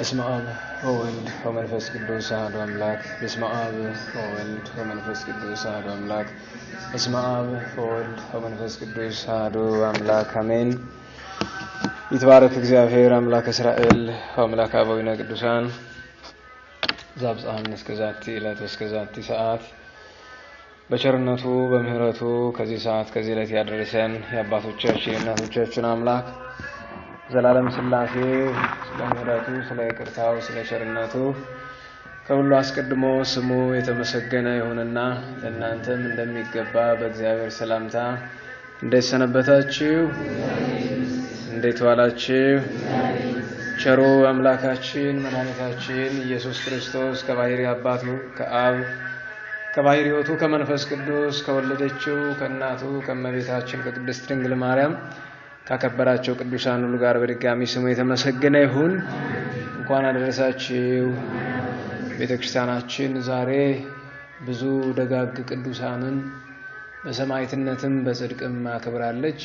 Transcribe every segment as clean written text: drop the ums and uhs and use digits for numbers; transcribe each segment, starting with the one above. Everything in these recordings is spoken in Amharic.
በስመ አብ ወወልድ ወመንፈስ ቅዱስ አሐዱ አምላክ። በስመ አብ ወወልድ ወመንፈስ ቅዱስ አሐዱ አምላክ። በስመ አብ ወወልድ ወመንፈስ ቅዱስ አሐዱ አምላክ አሜን። ይትባረክ እግዚአብሔር አምላክ እስራኤል ወአምላክ አበዊነ ቅዱሳን ዘአብጽሐነ እስከ ዛቲ ዕለት ወእስከ ዛቲ ሰዓት። በቸርነቱ በምህረቱ ከዚህ ሰዓት ከዚህ ዕለት ያደረሰን የአባቶቻችን የእናቶቻችን አምላክ ዘላለም ሥላሴ ስለ ምህረቱ ስለ ይቅርታው ስለ ቸርነቱ ከሁሉ አስቀድሞ ስሙ የተመሰገነ ይሁንና ለእናንተም እንደሚገባ በእግዚአብሔር ሰላምታ እንዴት ሰነበታችሁ? እንዴት ዋላችሁ? ቸሩ አምላካችን መድኃኒታችን ኢየሱስ ክርስቶስ ከባሕርይ አባቱ ከአብ ከባሕርይ ሕይወቱ ከመንፈስ ቅዱስ ከወለደችው ከእናቱ ከእመቤታችን ከቅድስት ድንግል ማርያም ካከበራቸው ቅዱሳን ሁሉ ጋር በድጋሚ ስሙ የተመሰገነ ይሁን። እንኳን አደረሳችሁ። ቤተክርስቲያናችን ዛሬ ብዙ ደጋግ ቅዱሳንን በሰማዕትነትም በጽድቅም አክብራለች።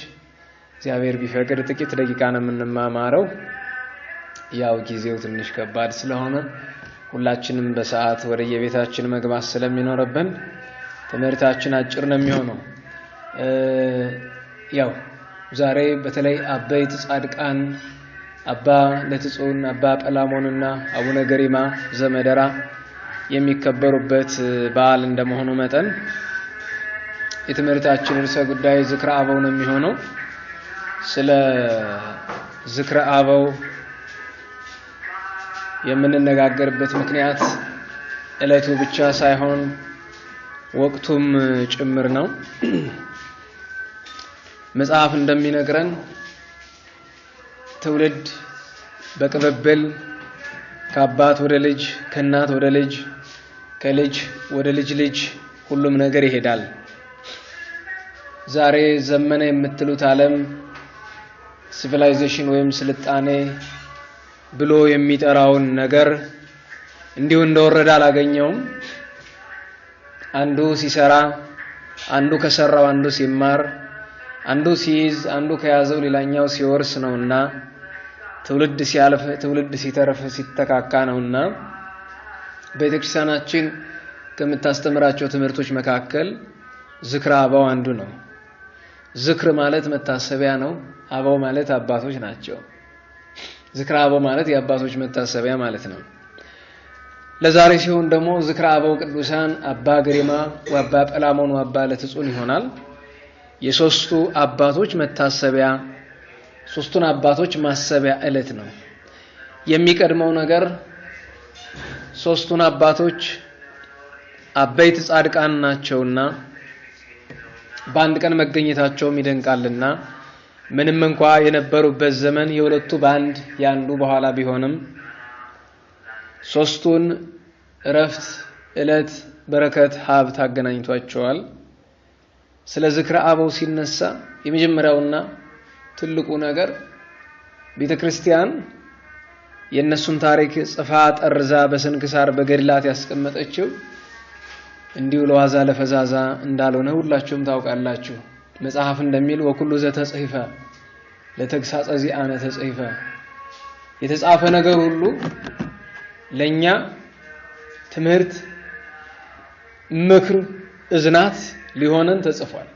እግዚአብሔር ቢፈቅድ ጥቂት ደቂቃ ነው የምንማማረው። ያው ጊዜው ትንሽ ከባድ ስለሆነ ሁላችንም በሰዓት ወደ የቤታችን መግባት ስለሚኖርብን ትምህርታችን አጭር ነው የሚሆነው። ያው ዛሬ በተለይ አበይት ጻድቃን አባ ለትጹን አባ ጰላሞንና አቡነ ገሪማ ዘመደራ የሚከበሩበት በዓል እንደመሆኑ መጠን የትምህርታችን ርዕሰ ጉዳይ ዝክረ አበው ነው የሚሆነው። ስለ ዝክረ አበው የምንነጋገርበት ምክንያት ዕለቱ ብቻ ሳይሆን ወቅቱም ጭምር ነው። መጽሐፍ እንደሚነግረን ትውልድ በቅብብል ከአባት ወደ ልጅ ከእናት ወደ ልጅ ከልጅ ወደ ልጅ ልጅ ሁሉም ነገር ይሄዳል። ዛሬ ዘመነ የምትሉት ዓለም ሲቪላይዜሽን ወይም ስልጣኔ ብሎ የሚጠራውን ነገር እንዲሁ እንደወረደ አላገኘውም። አንዱ ሲሰራ አንዱ ከሰራው አንዱ ሲማር አንዱ ሲይዝ አንዱ ከያዘው ሌላኛው ሲወርስ ነውና ትውልድ ሲያልፍ ትውልድ ሲተርፍ ሲተካካ ነውና ቤተክርስቲያናችን ከምታስተምራቸው ትምህርቶች መካከል ዝክረ አበው አንዱ ነው። ዝክር ማለት መታሰቢያ ነው። አበው ማለት አባቶች ናቸው። ዝክረ አበው ማለት የአባቶች መታሰቢያ ማለት ነው። ለዛሬ ሲሆን ደግሞ ዝክረ አበው ቅዱሳን አባ ገሪማ ወአባ ጰላሞን ወአባ ለትጹን ይሆናል። የሶስቱ አባቶች መታሰቢያ ሶስቱን አባቶች ማሰቢያ ዕለት ነው። የሚቀድመው ነገር ሶስቱን አባቶች አበይት ጻድቃን ናቸውና በአንድ ቀን መገኘታቸውም ይደንቃልና ምንም እንኳን የነበሩበት ዘመን የሁለቱ በአንድ ያንዱ በኋላ ቢሆንም ሶስቱን እረፍት ዕለት በረከት ሀብት አገናኝቷቸዋል። ስለ ዝክረ አበው ሲነሳ የመጀመሪያውና ትልቁ ነገር ቤተክርስቲያን የነሱን ታሪክ ጽፋ ጠርዛ በስንክሳር በገድላት ያስቀመጠችው እንዲሁ ለዋዛ ለፈዛዛ እንዳልሆነ ሁላችሁም ታውቃላችሁ። መጽሐፍ እንደሚል ወኩሉ ዘተጽሕፈ ለተግሳጸ ዚአነ ተጽሕፈ፣ የተጻፈ ነገር ሁሉ ለኛ ትምህርት ምክር እዝናት ሊሆነን ተጽፏል።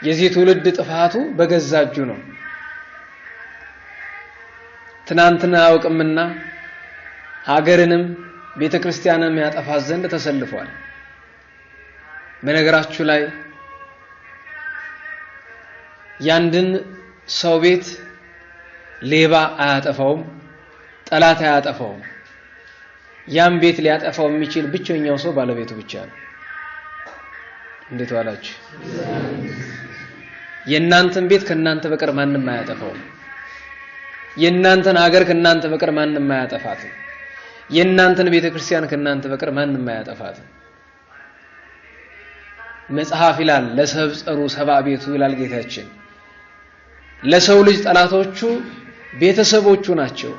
የዚህ ትውልድ ጥፋቱ በገዛጁ ነው። ትናንትና ያውቅምና ሀገርንም ቤተክርስቲያንም ያጠፋት ዘንድ ተሰልፏል። በነገራችሁ ላይ ያንድን ሰው ቤት ሌባ አያጠፋውም፣ ጠላት አያጠፋውም። ያን ቤት ሊያጠፋው የሚችል ብቸኛው ሰው ባለቤቱ ብቻ ነው። እንዴት ዋላችሁ? የእናንተን ቤት ከእናንተ በቀር ማንም አያጠፋውም። የእናንተን ሀገር ከእናንተ በቀር ማንም አያጠፋትም። የእናንተን ቤተክርስቲያን ከእናንተ በቀር ማንም አያጠፋትም። መጽሐፍ ይላል ለሰብ ጸሩ ሰብአ ቤቱ ይላል ጌታችን። ለሰው ልጅ ጠላቶቹ ቤተሰቦቹ ናቸው።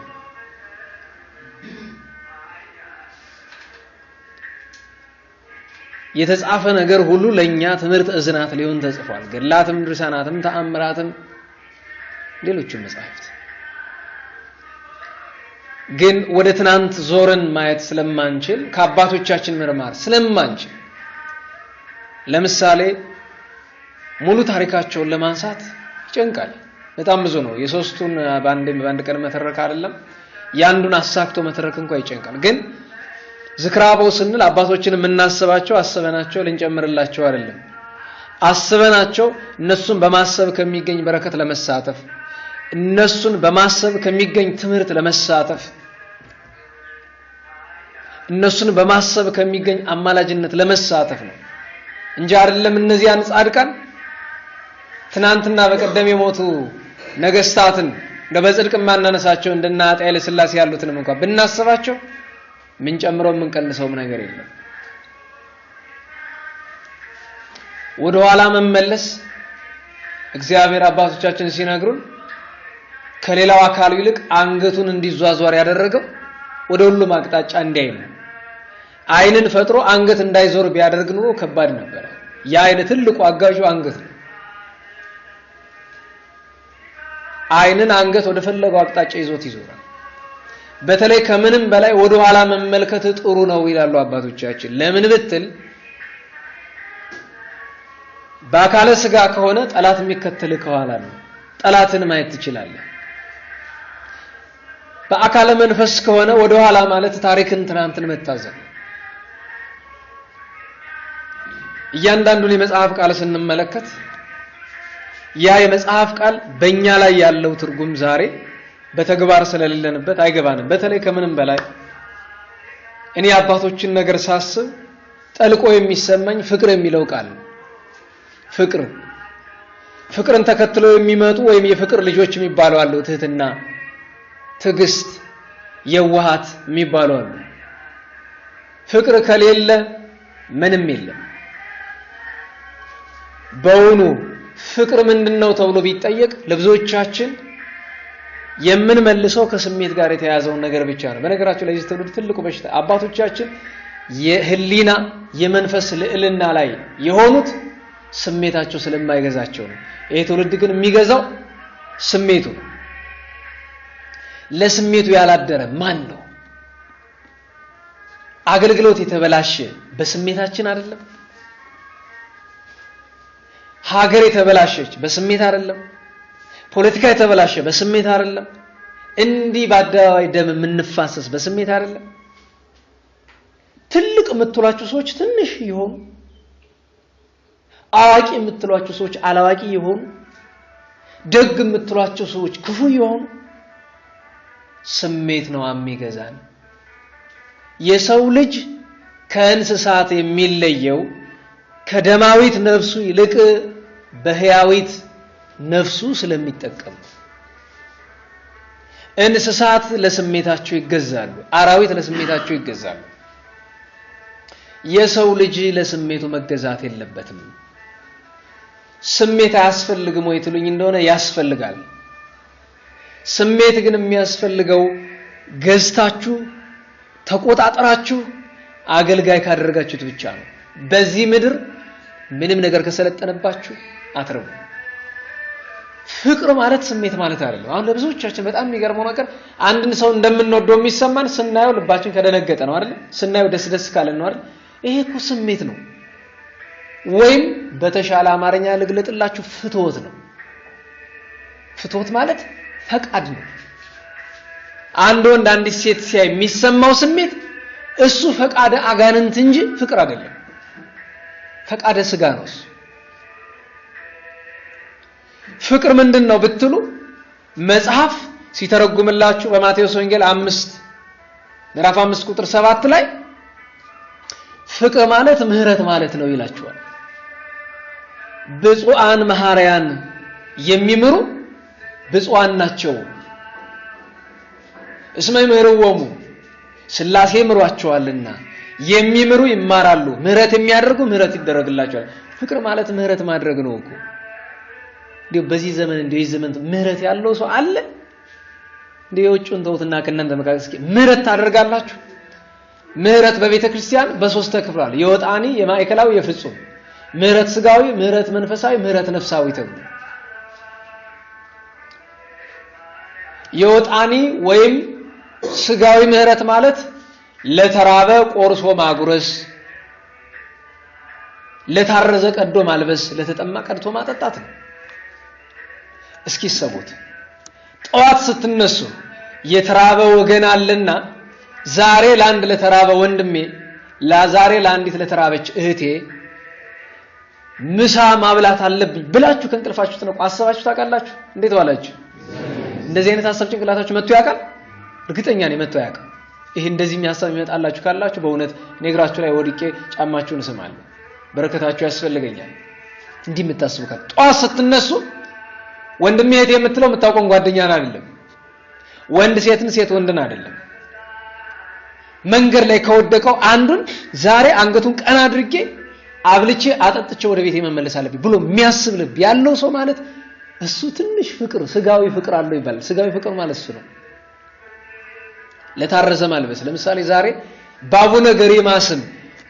የተጻፈ ነገር ሁሉ ለኛ ትምህርት እዝናት ሊሆን ተጽፏል። ገድላትም ድርሳናትም ተአምራትም ሌሎችም መጻሕፍት ግን ወደ ትናንት ዞርን ማየት ስለማንችል ከአባቶቻችን መማር ስለማንችል ለምሳሌ ሙሉ ታሪካቸውን ለማንሳት ይጨንቃል። በጣም ብዙ ነው። የሶስቱን በአንድ ቀን መተረክ አይደለም ያንዱን አሳክቶ መተረክ እንኳን ይጨንቃል። ግን ዝክራበው ስንል አባቶችን የምናስባቸው አስበናቸው ልንጨምርላቸው አይደለም። አስበናቸው እነሱን በማሰብ ከሚገኝ በረከት ለመሳተፍ እነሱን በማሰብ ከሚገኝ ትምህርት ለመሳተፍ እነሱን በማሰብ ከሚገኝ አማላጅነት ለመሳተፍ ነው እንጂ አይደለም እነዚያን ጻድቃን ትናንትና በቀደም የሞቱ ነገስታትን ለበጽድቅ ማናነሳቸው እንደና አጤ ኃይለ ሥላሴ ያሉትንም እንኳን ብናስባቸው ምን ጨምሮ ምን ቀንሰው ነገር የለም። ወደ ኋላ መመለስ እግዚአብሔር አባቶቻችን ሲነግሩን ከሌላው አካሉ ይልቅ አንገቱን እንዲዟዟር ያደረገው ወደ ሁሉም አቅጣጫ እንዲያይ ነው። አይንን ፈጥሮ አንገት እንዳይዞር ቢያደርግ ኑሮ ከባድ ነበር። ያ አይነ ትልቁ አጋዡ አንገት ነው። አይንን አንገት ወደ ፈለገው አቅጣጫ ይዞት ይዞራል። በተለይ ከምንም በላይ ወደ ኋላ መመልከት ጥሩ ነው ይላሉ አባቶቻችን። ለምን ብትል በአካለ ስጋ ከሆነ ጠላት የሚከተል ከኋላ ነው። ጠላትን ማየት ትችላለህ። በአካለ መንፈስ ከሆነ ወደ ኋላ ማለት ታሪክን ትናንትን መታዘብ። እያንዳንዱን የመጽሐፍ ቃል ስንመለከት ያ የመጽሐፍ ቃል በእኛ ላይ ያለው ትርጉም ዛሬ በተግባር ስለሌለንበት አይገባንም። በተለይ ከምንም በላይ እኔ አባቶችን ነገር ሳስብ ጠልቆ የሚሰማኝ ፍቅር የሚለው ቃል ነው። ፍቅርን ተከትለው የሚመጡ ወይም የፍቅር ልጆች የሚባሉ አሉ። ትህትና፣ ትዕግስት፣ የዋሃት የሚባሉ አሉ። ፍቅር ከሌለ ምንም የለም። በእውኑ ፍቅር ምንድነው ተብሎ ቢጠየቅ ለብዙዎቻችን የምንመልሰው ከስሜት ጋር የተያዘውን ነገር ብቻ ነው። በነገራችን ላይ ለዚህ ትውልድ ትልቁ በሽታ አባቶቻችን የህሊና የመንፈስ ልዕልና ላይ የሆኑት ስሜታቸው ስለማይገዛቸው ነው። ይሄ ትውልድ ግን የሚገዛው ስሜቱ ነው። ለስሜቱ ያላደረ ማን ነው? አገልግሎት የተበላሸ በስሜታችን አይደለም? ሀገር የተበላሸች በስሜት አይደለም? ፖለቲካ የተበላሸ በስሜት አይደለም? እንዲህ በአደባባይ ደም የምንፋሰስ በስሜት አይደለም? ትልቅ የምትሏቸው ሰዎች ትንሽ ይሆኑ፣ አዋቂ የምትሏቸው ሰዎች አላዋቂ ይሆኑ፣ ደግ የምትሏቸው ሰዎች ክፉ ይሆኑ፣ ስሜት ነው የሚገዛን። የሰው ልጅ ከእንስሳት የሚለየው ከደማዊት ነፍሱ ይልቅ በህያዊት ነፍሱ ስለሚጠቀም። እንስሳት ለስሜታቸው ይገዛሉ፣ አራዊት ለስሜታቸው ይገዛሉ። የሰው ልጅ ለስሜቱ መገዛት የለበትም። ስሜት አያስፈልግም ወይ ትሉኝ እንደሆነ ያስፈልጋል። ስሜት ግን የሚያስፈልገው ገዝታችሁ ተቆጣጣራችሁ አገልጋይ ካደረጋችሁት ብቻ ነው። በዚህ ምድር ምንም ነገር ከሰለጠነባችሁ አትረቡ። ፍቅር ማለት ስሜት ማለት አይደለም። አሁን ለብዙዎቻችን በጣም የሚገርመው ነገር አንድን ሰው እንደምንወደው የሚሰማን ስናየው ልባችን ከደነገጠ ነው አይደል? ስናየው ደስ ካለን ነው አይደል? ይሄ እኮ ስሜት ነው። ወይም በተሻለ አማርኛ ልግለጥላችሁ ፍትወት ነው። ፍትወት ማለት ፈቃድ ነው። አንድ ወንድ አንዲት ሴት ሲያይ የሚሰማው ስሜት እሱ ፈቃደ አጋንንት እንጂ ፍቅር አይደለም። ፈቃደ ስጋ ነው እሱ። ፍቅር ምንድነው ብትሉ መጽሐፍ ሲተረጉምላችሁ በማቴዎስ ወንጌል 5 ምዕራፍ 5 ቁጥር 7 ላይ ፍቅር ማለት ምህረት ማለት ነው ይላችኋል። ብፁዓን መሐሪያን የሚምሩ ብፁዓን ናቸው እስመ ይምርዎሙ ሥላሴ ምሯቸዋልና። የሚምሩ ይማራሉ፣ ምህረት የሚያደርጉ ምህረት ይደረግላቸዋል። ፍቅር ማለት ምህረት ማድረግ ነው እኮ። እንዴ በዚህ ዘመን እንዴ ዘመን ምህረት ያለው ሰው አለ? እንዴ የውጭውን ተውትና ከእናንተ መካከል እስኪ ምህረት ታደርጋላችሁ? ምህረት በቤተ ክርስቲያን በሶስት ተከፍሏል። የወጣኒ፣ የማዕከላዊ፣ የፍጹም። ምህረት ስጋዊ፣ ምህረት መንፈሳዊ፣ ምህረት ነፍሳዊ ተብሎ የወጣኒ ወይም ስጋዊ ምህረት ማለት ለተራበ ቆርሶ ማጉረስ፣ ለታረዘ ቀዶ ማልበስ፣ ለተጠማ ቀድቶ ማጠጣት ነው። እስኪ ሰሙት። ጠዋት ስትነሱ የተራበ ወገን አለና ዛሬ ለአንድ ለተራበ ወንድሜ፣ ዛሬ ለአንዲት ለተራበች እህቴ ምሳ ማብላት አለብኝ ብላችሁ ከእንቅልፋችሁ ተነቁ አሰባችሁ ታውቃላችሁ? እንዴት ዋላችሁ? እንደዚህ አይነት ሐሳብ ጭንቅላታችሁ መጥቶ ያውቃል? እርግጠኛ ነኝ መጥቶ ያውቃል። ይሄ እንደዚህ የሚያሳብ ይመጣላችሁ ካላችሁ በእውነት እግራችሁ ላይ ወድቄ ጫማችሁን እስማለሁ። በረከታችሁ ያስፈልገኛል። እንዲህ የምታስቡ ካለ ጠዋት ስትነሱ ወንድሜ እህቴ የምትለው የምታውቀውን ጓደኛን አይደለም፣ ወንድ ሴትን ሴት ወንድን አይደለም። መንገድ ላይ ከወደቀው አንዱን ዛሬ አንገቱን ቀና አድርጌ አብልቼ አጠጥቼ ወደ ቤቴ መመለስ አለብኝ ብሎ የሚያስብ ልብ ያለው ሰው ማለት እሱ ትንሽ ፍቅር ስጋዊ ፍቅር አለው ይባላል። ስጋዊ ፍቅር ማለት እሱ ነው። ለታረዘ ማልበስ፣ ለምሳሌ ዛሬ ባቡነ ገሪማ ስም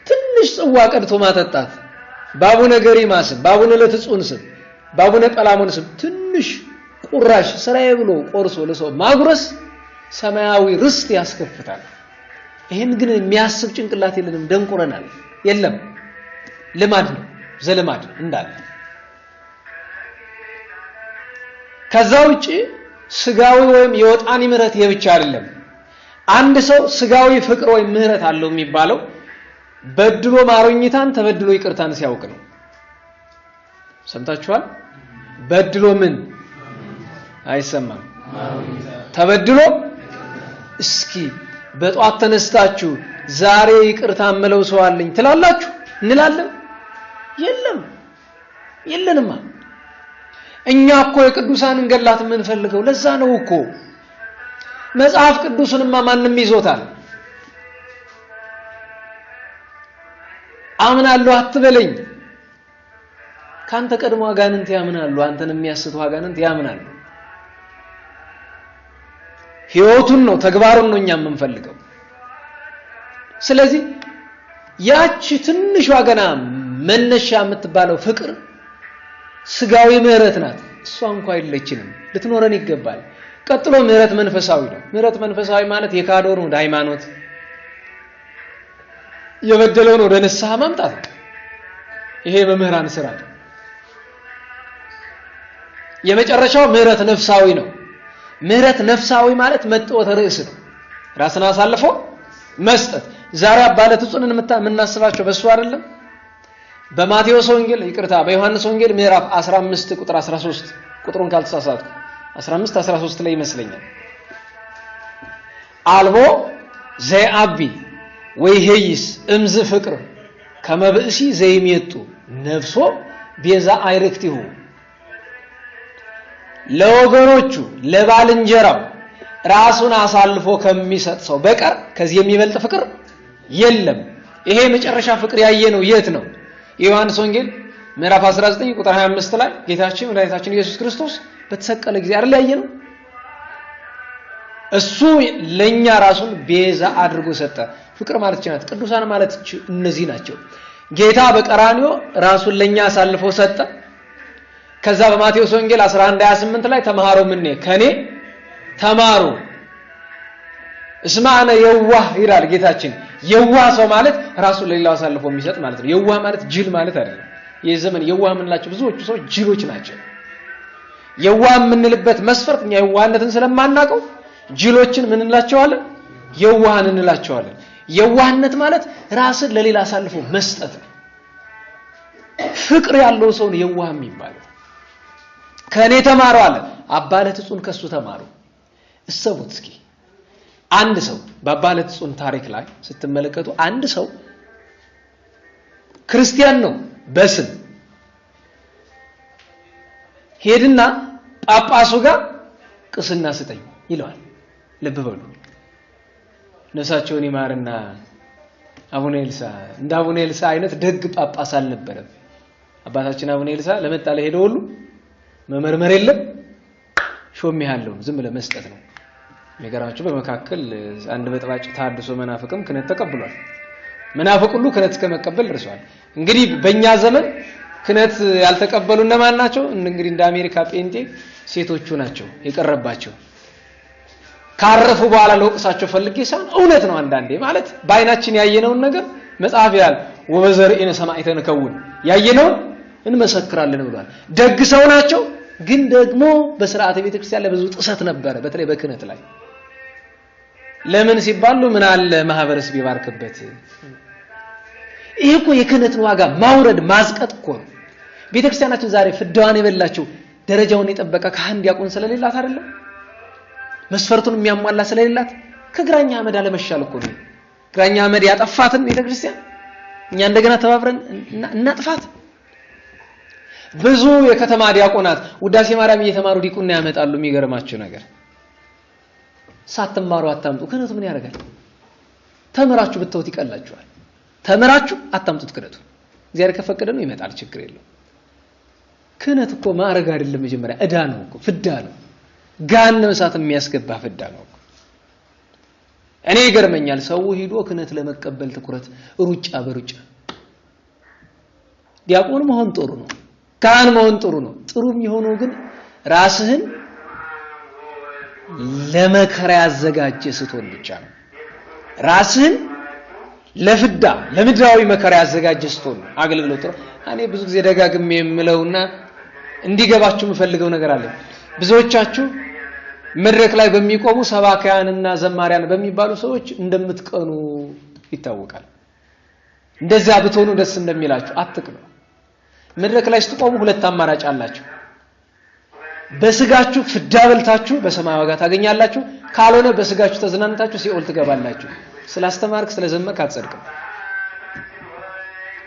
ትንሽ ጽዋ ቀድቶ ማጠጣት፣ ባቡነ ገሪማ ስም፣ ባቡነ ለትጹን ስም፣ ባቡነ ጰላሞን ስም ትንሽ ቁራሽ ስራዬ ብሎ ቆርሶ ለሰው ማጉረስ ሰማያዊ ርስት ያስከፍታል። ይሄን ግን የሚያስብ ጭንቅላት የለንም፣ ደንቁረናል። የለም ልማድ ነው፣ ዘልማድ እንዳለ። ከዛ ውጪ ስጋዊ ወይም የወጣኒ ምህረት የብቻ አይደለም። አንድ ሰው ስጋዊ ፍቅር ወይም ምህረት አለው የሚባለው በድሎ ማሮኝታን ተበድሎ ይቅርታን ሲያውቅ ነው። ሰምታችኋል? በድሎ ምን አይሰማም? ተበድሎ እስኪ በጧት ተነስታችሁ ዛሬ ይቅርታ መለው ሰው አለኝ ትላላችሁ? እንላለን? የለንማ። እኛ እኮ የቅዱሳንን ገድላት የምንፈልገው ለዛ ነው እኮ። መጽሐፍ ቅዱስንማ ማንም ይዞታል። አምናለሁ አትበለኝ። ካንተ ቀድሞ አጋንንት ያምናሉ፣ አንተን የሚያስቱ አጋንንት ያምናሉ። ሕይወቱን ነው ተግባሩን ነው እኛ የምንፈልገው። ስለዚህ ያቺ ትንሿ ገና መነሻ የምትባለው ፍቅር ስጋዊ ምህረት ናት። እሷ እንኳን አይለችንም፣ ልትኖረን ይገባል። ቀጥሎ ምህረት መንፈሳዊ ነው። ምህረት መንፈሳዊ ማለት የካዶርን ወደ ሃይማኖት፣ የበደለውን ወደ ንስሐ ማምጣት ነው። ይሄ በምህራን ስራ ነው። የመጨረሻው ምህረት ነፍሳዊ ነው። ምህረት ነፍሳዊ ማለት መጥወተ ርዕስ ነው፣ ራስን አሳልፎ መስጠት። ዛሬ አባለትጹንን የምናስባቸው በሱ አይደለም። በማቴዎስ ወንጌል ይቅርታ፣ በዮሐንስ ወንጌል ምዕራፍ 15 ቁጥር 13 ቁጥሩን ካልተሳሳትኩ 15 13 ላይ ይመስለኛል። አልቦ ዘይአቢ ወይሄይስ እምዝ ፍቅር ከመብእሲ ዘይሜጡ ነፍሶ ቤዛ አይረክቲሁ። ለወገኖቹ ለባልንጀራው ራሱን አሳልፎ ከሚሰጥ ሰው በቀር ከዚህ የሚበልጥ ፍቅር የለም። ይሄ መጨረሻ ፍቅር ያየነው የት ነው? የዮሐንስ ወንጌል ምዕራፍ 19 ቁጥር 25 ላይ ጌታችን መድኃኒታችን ኢየሱስ ክርስቶስ በተሰቀለ ጊዜ አይደል ያየነው? እሱ ለኛ ራሱን ቤዛ አድርጎ ሰጠ። ፍቅር ማለት ይችላል። ቅዱሳን ማለት እነዚህ ናቸው። ጌታ በቀራንዮ ራሱን ለኛ አሳልፎ ሰጠ። ከዛ በማቴዎስ ወንጌል 11:28 ላይ ተማሩ ምን ከኔ ተማሩ እስማነ የዋህ ይላል ጌታችን። የዋህ ሰው ማለት ራሱን ለሌላው አሳልፎ የሚሰጥ ማለት ነው። የዋህ ማለት ጅል ማለት አይደለም። የዘመን የዋህ የምንላቸው ብዙዎቹ ሰዎች ጅሎች ናቸው። የዋህ የምንልበት መስፈርት እኛ የዋህነትን ስለማናውቀው ጅሎችን ምን እንላቸዋለን? የዋህን እንላቸዋለን። የዋህነት ማለት ራስን ለሌላ አሳልፎ መስጠት ነው። ፍቅር ያለው ሰው ነው የዋህ የሚባለው። ከኔ ተማሩ አለ። አባለትጹን ከሱ ተማሩ። እሰቡት እስኪ አንድ ሰው በአባለትጹን ታሪክ ላይ ስትመለከቱ አንድ ሰው ክርስቲያን ነው በስም ሄድና ጳጳሱ ጋር ቅስና ስጠኝ ይለዋል። ልብ በሉ። ነፍሳቸውን ይማርና አቡነ ኤልሳ እንደ አቡነ ኤልሳ አይነት ደግ ጳጳስ አልነበረም። አባታችን አቡነ ኤልሳ ለመጣለ ሄደው ሁሉ መመርመር የለም ሾም ያለው ዝም ብለ መስጠት ነው። ነገራችሁ በመካከል አንድ በጥባጭ ታድሶ መናፍቅም ክህነት ተቀብሏል። መናፍቅ ሁሉ ክህነት ከመቀበል ደርሷል። እንግዲህ በእኛ ዘመን ክህነት ያልተቀበሉ እነማን ናቸው? እንግዲህ እንደ አሜሪካ ጴንጤ ሴቶቹ ናቸው የቀረባቸው። ካረፉ በኋላ ለወቅሳቸው ፈልጌ ሳይሆን እውነት ነው አንዳንዴ ማለት በአይናችን ያየነውን ነገር መጽሐፍ ይላል ወበዘርኢነ ሰማዕተነ ከውን ያየነውን እንመሰክራለን ብሏል። ደግ ሰው ናቸው ግን ደግሞ በሥርዓተ ቤተክርስቲያን ላይ ብዙ ጥሰት ነበር በተለይ በክህነት ላይ ለምን ሲባሉ ምን አለ ማህበረሰብ ይባርክበት ይሄ እኮ የክህነትን ዋጋ ማውረድ ማዝቀጥ እኮ ነው። ቤተክርስቲያናችን ዛሬ ፍዳዋን የበላችው ደረጃውን የጠበቀ ካህን ዲያቆን ስለሌላት አይደለም መስፈርቱን የሚያሟላ ስለሌላት ከግራኛ አመድ አለመሻል እኮ ነው። ግራኛ አመድ ያጠፋትን ቤተክርስቲያን እኛ እንደገና ተባብረን እናጥፋት። ብዙ የከተማ ዲያቆናት ውዳሴ ማርያም እየተማሩ ዲቁና ያመጣሉ። የሚገርማችሁ ነገር ሳትማሩ አታምጡ። ክህነቱ ምን ያደርጋል? ተምራችሁ ብትተውት ይቀላችኋል። ተምራችሁ አታምጡት ክህነቱ። እግዚአብሔር ከፈቀደ ነው ይመጣል፣ ችግር የለው። ክህነት እኮ ማዕረግ አይደለም፣ መጀመሪያ ዕዳ ነው እኮ ፍዳ ነው። ገሃነመ እሳት የሚያስገባ ፍዳ ነው እኮ። እኔ ይገርመኛል ሰው ሄዶ ክህነት ለመቀበል ትኩረት ሩጫ በሩጫ ዲያቆን መሆን ጥሩ ነው፣ ካህን መሆን ጥሩ ነው። ጥሩም የሆነው ግን ራስህን ለመከራ ያዘጋጀ ስትሆን ብቻ ነው። ራስህን ለፍዳ ለምድራዊ መከራ ያዘጋጀ ስትሆን አገልግሎት ነው። እኔ ብዙ ጊዜ ደጋግሜ የምለውና እንዲገባችሁ የምፈልገው ነገር አለ። ብዙዎቻችሁ መድረክ ላይ በሚቆሙ ሰባካያንና ዘማሪያን በሚባሉ ሰዎች እንደምትቀኑ ይታወቃል። እንደዛ ብትሆኑ ደስ እንደሚላችሁ አትቅኑ። መድረክ ላይ ስትቆሙ ሁለት አማራጭ አላችሁ። በስጋችሁ ፍዳ በልታችሁ በሰማይ ዋጋ ታገኛላችሁ፣ ካልሆነ በስጋችሁ ተዝናንታችሁ ሲኦል ትገባላችሁ። ስላስተማርክ ስለዘመርክ አትጸድቅም።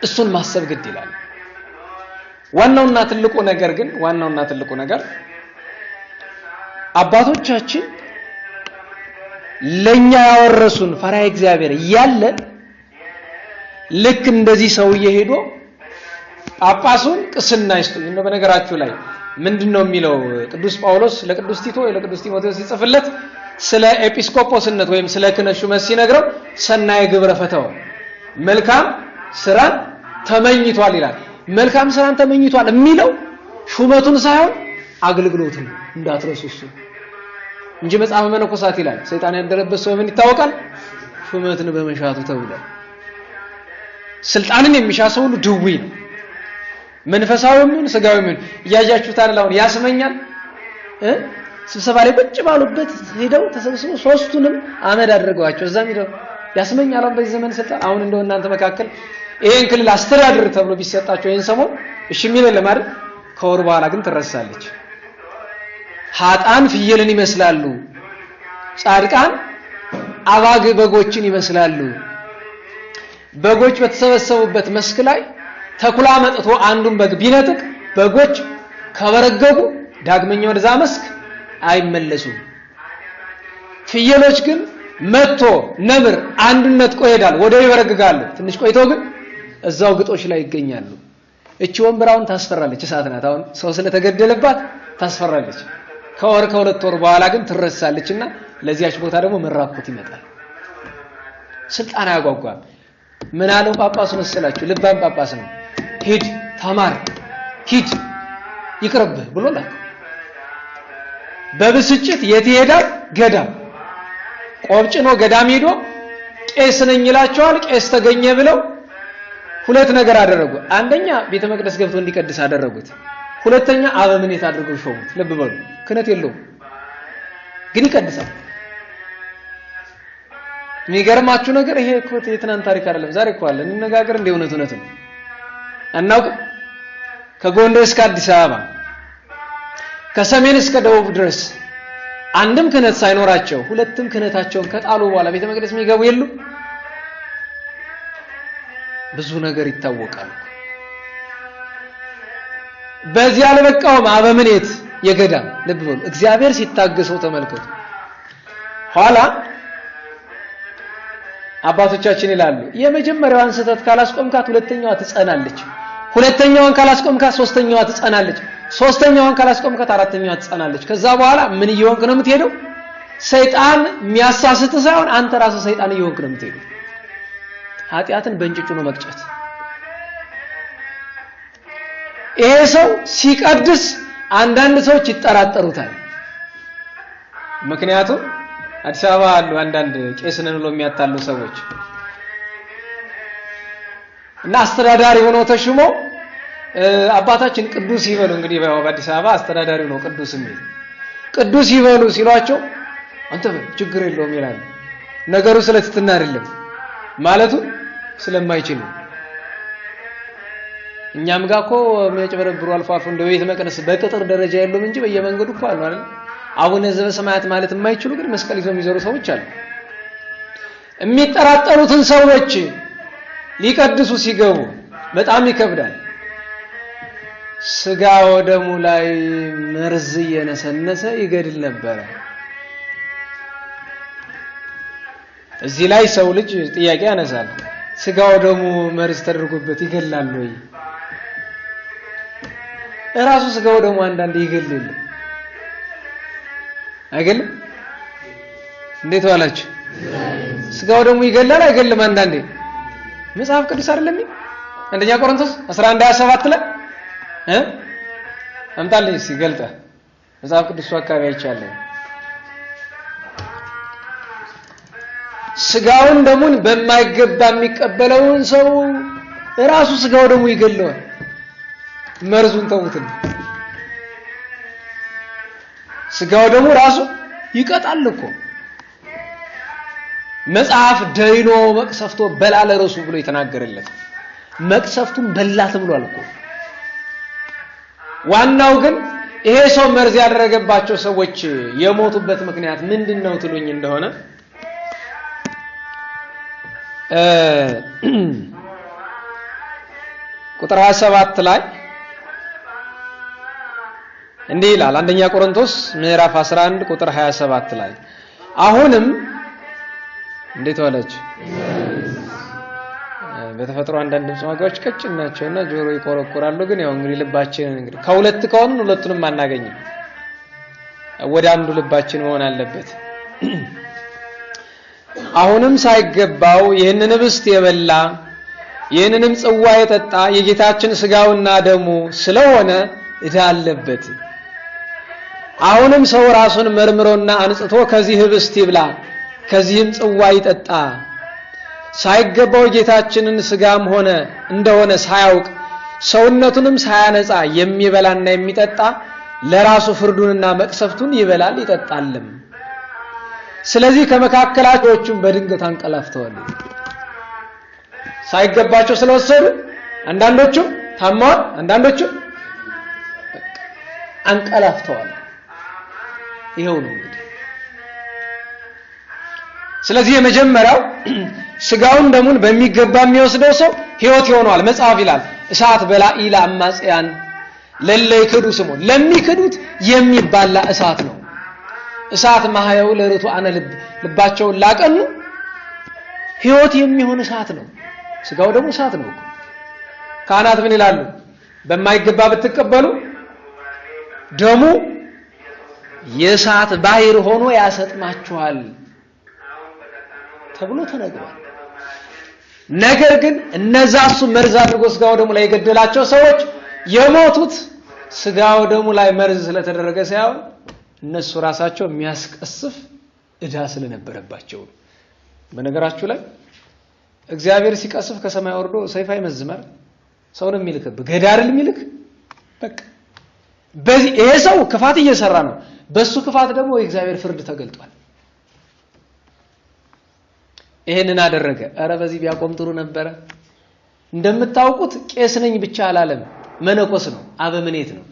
እሱን ማሰብ ግድ ይላል። ዋናውና ትልቁ ነገር አባቶቻችን ለኛ ያወረሱን ፈሪሃ እግዚአብሔር ያለ ልክ እንደዚህ ሰውዬ ሄዶ ጳጳሱን ቅስና ይስጡኝ ነው። በነገራችሁ ላይ ምንድነው የሚለው ቅዱስ ጳውሎስ ለቅዱስ ቲቶ ወይ ለቅዱስ ጢሞቴዎስ ሲጽፍለት ስለ ኤጲስቆጶስነት ወይም ስለ ክህነት ሹመት ሲነግረው ሰናየ ግብረ ፈተው መልካም ስራን ተመኝቷል ይላል። መልካም ስራን ተመኝቷል የሚለው ሹመቱን ሳይሆን አገልግሎቱን እንዳትረሱ እሱ እንጂ መጽሐፈ መነኮሳት ይላል ሰይጣን ያደረበት ሰው ምን ይታወቃል? ሹመትን በመሻቱ ተብሏል። ስልጣንን የሚሻ ሰው ሁሉ ድውይ ነው። መንፈሳዊም ስጋዊም ያያችሁት አይደል? ያስመኛል ስብሰባ ላይ ቁጭ ባሉበት ሄደው ተሰብስበው ሶስቱንም አመድ አድርገዋቸው እዛም ሄደው ያስመኛል። በዚህ ዘመን ስልጣን አሁን እንደው እናንተ መካከል ይሄን ክልል አስተዳድር ተብሎ ቢሰጣቸው ይሄን ሰሞን እሺ የሚል ለማድረግ ከወር በኋላ ግን ትረሳለች። ኃጥአን ፍየልን ይመስላሉ፣ ጻድቃን አባግ በጎችን ይመስላሉ። በጎች በተሰበሰቡበት መስክ ላይ ተኩላ መጥቶ አንዱን በግ ቢነጥቅ በጎች ከበረገጉ ዳግመኛ ወደዛ መስክ አይመለሱም። ፍየሎች ግን መጥቶ ነብር አንድነት ቆይዳል ወደው ይበረግጋሉ። ትንሽ ቆይተው ግን እዛው ግጦሽ ላይ ይገኛሉ። እቺ ወንበራውን ታስፈራለች፣ እሳት ናት። አሁን ሰው ስለተገደለባት ታስፈራለች። ከወር ከሁለት ወር በኋላ ግን ትረሳለችና ለዚያች ቦታ ደግሞ መራኮት ይመጣል። ስልጣን አያጓጓም። ምን አለው ጳጳሱ መሰላችሁ? ልባም ጳጳስ ነው። ሂድ ተማር፣ ሂድ ይቅርብህ ብሎላል። በብስጭት የት ይሄዳል? ገዳም ቆብጭኖ ገዳም ሄዶ ቄስ ነኝ ይላቸዋል። ቄስ ተገኘ ብለው ሁለት ነገር አደረጉ። አንደኛ ቤተ መቅደስ ገብቶ እንዲቀድስ አደረጉት። ሁለተኛ አበምኔት አድርገው ሾሙት። ልብ በሉ፣ ክህነት የለውም ግን ይቀድሳል። የሚገርማችሁ ነገር ይሄ እኮ የትናንት ታሪክ አይደለም፣ ዛሬ እኮ አለ። እንነጋገር እንደ እውነት ነው አናውቅም። ከጎንደር እስከ አዲስ አበባ ከሰሜን እስከ ደቡብ ድረስ አንድም ክህነት ሳይኖራቸው ሁለቱም ክህነታቸውን ከጣሉ በኋላ ቤተ መቅደስ የሚገቡ የሉ። ብዙ ነገር ይታወቃል። በዚህ አልበቃውም። አበምኔት የገዳም ልብ በሉ፣ እግዚአብሔር ሲታገሰው ተመልከቱ። ኋላ አባቶቻችን ይላሉ የመጀመሪያዋን ስህተት ካላስቆምካት ሁለተኛዋ ትጸናለች፣ ሁለተኛዋን ካላስቆምካት ሶስተኛዋ ትጸናለች፣ ሶስተኛዋን ካላስቆምካት አራተኛዋ ትጸናለች። ከዛ በኋላ ምን እየሆንክ ነው የምትሄደው? ሰይጣን የሚያሳስት ሳይሆን አንተ ራስህ ሰይጣን እየሆንክ ነው የምትሄደው። ኃጢአትን በእንጭጩ ነው መቅጨት። ይሄ ሰው ሲቀድስ አንዳንድ ሰዎች ይጠራጠሩታል። ምክንያቱም አዲስ አበባ አሉ አንዳንድ ቄስ ነን ብሎ የሚያታሉ ሰዎች እና አስተዳዳሪ ሆነው ተሹሞ አባታችን ቅዱስ ይበሉ እንግዲህ በአዲስ አበባ አስተዳዳሪ ነው ቅዱስ የሚል ቅዱስ ይበሉ ሲሏቸው አንተ ችግር የለውም ይላል። ነገሩ ስለትትና አይደለም ማለቱ ስለማይችል እኛም ጋር እኮ የሚያጨበረብሩ አልፋፉ እንደ ቤተ መቅደስ በቅጥር ደረጃ የለውም እንጂ በየመንገዱ እኮ አሉ አይደል? አቡነ ዘበሰማያት ማለት የማይችሉ ግን መስቀል ይዘው የሚዞሩ ሰዎች አሉ። የሚጠራጠሩትን ሰዎች ሊቀድሱ ሲገቡ በጣም ይከብዳል። ስጋ ወደሙ ላይ መርዝ እየነሰነሰ ይገድል ነበር። እዚህ ላይ ሰው ልጅ ጥያቄ ያነሳል። ስጋ ወደሙ መርዝ ተደርጎበት ይገላል ወይ? እራሱ ስጋ ወደሙ አንዳንዴ ይገላል አይገል? እንዴት ዋላችሁ? ስጋ ወደሙ ይገላል አይገልም? አንዳንዴ መጽሐፍ ቅዱስ አይደለም አንደኛ ቆሮንቶስ 11:27 ላይ አምጣልኝ ሲገልጣ መጽሐፍ ቅዱስ አካባቢ አይቻለሁ። ስጋውን ደሙን በማይገባ የሚቀበለውን ሰው ራሱ ስጋው ደሙ ይገለዋል። መርዙን ተውትን። ስጋው ደሙ ራሱ ይቀጣል እኮ መጽሐፍ ደይኖ መቅሰፍቶ በላለ ራሱ ብሎ የተናገረለት መቅሰፍቱን በላት ብሏል እኮ። ዋናው ግን ይሄ ሰው መርዝ ያደረገባቸው ሰዎች የሞቱበት ምክንያት ምንድነው ትሉኝ እንደሆነ ቁጥር 27 ላይ እንዲህ ይላል። አንደኛ ቆሮንቶስ ምዕራፍ 11 ቁጥር 27 ላይ አሁንም እንዴት ዋለች? በተፈጥሮ አንዳንድ ድምጾች ቀጭን ናቸውና ጆሮ ይቆረቆራሉ። ግን ያው እንግዲህ ልባችን እንግዲህ ከሁለት ከሆነ ሁለቱንም አናገኝም። ወደ አንዱ ልባችን መሆን አለበት። አሁንም ሳይገባው ይህንን ህብስት የበላ ይህንንም ጽዋ የጠጣ የጌታችን ስጋውና ደሙ ስለሆነ ዕዳ አለበት። አሁንም ሰው ራሱን መርምሮና አንጽቶ ከዚህ ህብስት ይብላ ከዚህም ጽዋ ይጠጣ ሳይገባው ጌታችንን ስጋም ሆነ እንደሆነ ሳያውቅ ሰውነቱንም ሳያነጻ የሚበላና የሚጠጣ ለራሱ ፍርዱንና መቅሰፍቱን ይበላል ይጠጣልም። ስለዚህ ከመካከላቸውም በድንገት አንቀላፍተዋል። ሳይገባቸው ስለወሰዱ አንዳንዶቹ ታማዋል፣ አንዳንዶቹ አንቀላፍተዋል። ይሄው ነው እንግዲህ። ስለዚህ የመጀመሪያው ስጋውን ደሙን በሚገባ የሚወስደው ሰው ሕይወት ይሆናል። መጽሐፍ ይላል እሳት በላኢላ አማጽያን ለለይክዱ ስሙ ለሚክዱት የሚባላ እሳት ነው። እሳት ማህያው ለርቱ አነ ልባቸውን ላቀኑ ሕይወት የሚሆን እሳት ነው። ስጋው ደግሞ እሳት ነው። ካህናት ምን ይላሉ? በማይገባ ብትቀበሉ ደሙ የእሳት ባህር ሆኖ ያሰጥማችኋል ተብሎ ተነግሯል። ነገር ግን እነዛሱ መርዝ አድርጎ ስጋው ደሙ ላይ የገደላቸው ሰዎች የሞቱት ስጋው ደሙ ላይ መርዝ ስለተደረገ ሳይሆን እነሱ ራሳቸው የሚያስቀስፍ ዕዳ ስለነበረባቸው። በነገራችሁ ላይ እግዚአብሔር ሲቀስፍ ከሰማይ ወርዶ ሰይፍ አይመዝመር ሰውን የሚልክብ ገዳርል የሚልክ በቃ በዚህ ይሄ ሰው ክፋት እየሰራ ነው። በሱ ክፋት ደግሞ የእግዚአብሔር ፍርድ ተገልጧል። ይሄንን አደረገ። አረ በዚህ ቢያቆም ጥሩ ነበር። እንደምታውቁት ቄስ ነኝ ብቻ አላለም፣ መነኮስ ነው፣ አበምኔት ነው።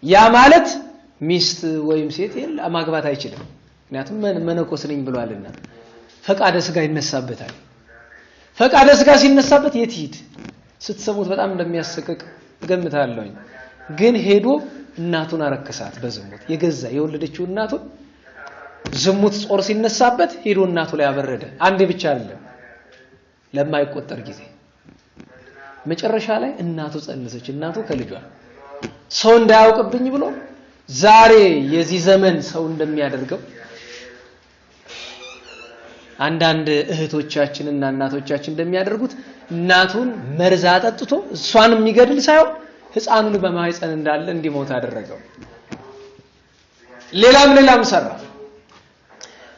ያ ማለት ሚስት ወይም ሴት ማግባት አይችልም። ምክንያቱም መነኮስ ነኝ ብሏልና ፈቃደ ስጋ ይነሳበታል። ፈቃደ ስጋ ሲነሳበት የት ይሄድ? ስትሰሙት በጣም እንደሚያሰቅቅ ገምታለሁ። ግን ሄዶ እናቱን አረከሳት በዝሙት የገዛ የወለደችው እናቱን ዝሙት ጾር ሲነሳበት ሄዶ እናቱ ላይ አበረደ። አንዴ ብቻ አይደለም ለማይቆጠር ጊዜ። መጨረሻ ላይ እናቱ ጸነሰች። እናቱ ከልጇ ሰው እንዳያውቅብኝ ብሎ ዛሬ የዚህ ዘመን ሰው እንደሚያደርገው አንዳንድ እህቶቻችንና እናቶቻችን እንደሚያደርጉት እናቱን መርዝ አጠጥቶ እሷን የሚገድል ሳይሆን ህፃኑን በማህፀን እንዳለ እንዲሞት አደረገው። ሌላም ሰራ።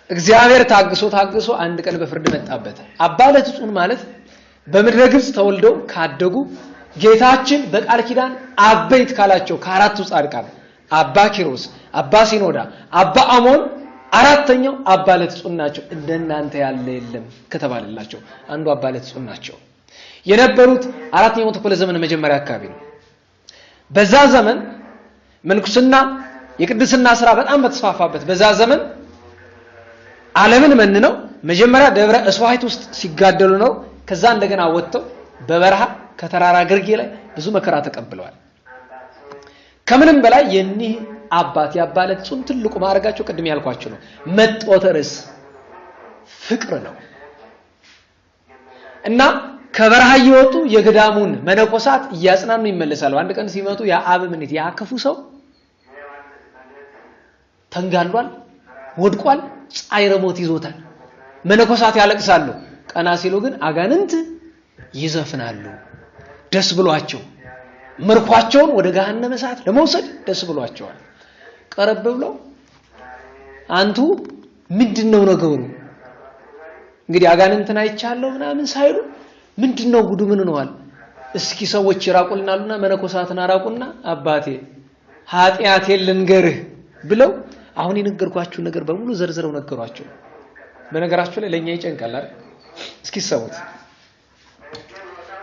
እግዚአብሔር ታግሶ አንድ ቀን በፍርድ መጣበት። አባ ለትጹን ማለት በምድረ ግብጽ ተወልደው ካደጉ ጌታችን በቃል ኪዳን አበይት ካላቸው ከአራቱ ጻድቃን አባ ኪሮስ፣ አባ ሲኖዳ፣ አባ አሞን አራተኛው አባ ለትጹን ናቸው። እንደናንተ ያለ የለም ከተባለላቸው አንዱ አባ ለትጹን ናቸው። የነበሩት አራተኛው ክፍለ ዘመን መጀመሪያ አካባቢ ነው። በዛ ዘመን መንኩስና የቅድስና ስራ በጣም በተስፋፋበት በዛ ዘመን ዓለምን መንነው መጀመሪያ ደብረ እስዋይት ውስጥ ሲጋደሉ ነው። ከዛ እንደገና ወጥተው በበረሃ ከተራራ ግርጌ ላይ ብዙ መከራ ተቀብለዋል። ከምንም በላይ የኒህ አባት የአባ ለትጹን ትልቁ ማረጋቸው ቅድም ያልኳችሁ ነው። መጥወተ ርዕስ ፍቅር ነው እና ከበረሃ እየወጡ የገዳሙን መነኮሳት እያጽናኑ ይመለሳሉ። አንድ ቀን ሲመጡ ያ አበምኔት ያ ክፉ ሰው ተንጋሏል፣ ወድቋል፣ ጻይረ ሞት ይዞታል። መነኮሳት ያለቅሳሉ። ቀና ሲሉ ግን አጋንንት ይዘፍናሉ ደስ ብሏቸው ምርኳቸውን ወደ ገሃነመ እሳት ለመውሰድ ደስ ብሏቸዋል። ቀረብ ብለው አንቱ ምንድነው ነገሩ? እንግዲህ አጋንንትን አይቻለሁ ምናምን ሳይሉ ምንድነው ጉዱ ምን ነዋል? እስኪ ሰዎች ይራቁልናሉና መነኮሳትን አራቁና አባቴ ኃጢአቴን ልንገርህ ብለው አሁን የነገርኳችሁ ነገር በሙሉ ዘርዝረው ነገሯቸው። በነገራችሁ ላይ ለኛ ይጨንቃል አይደል? እስኪ ሰውት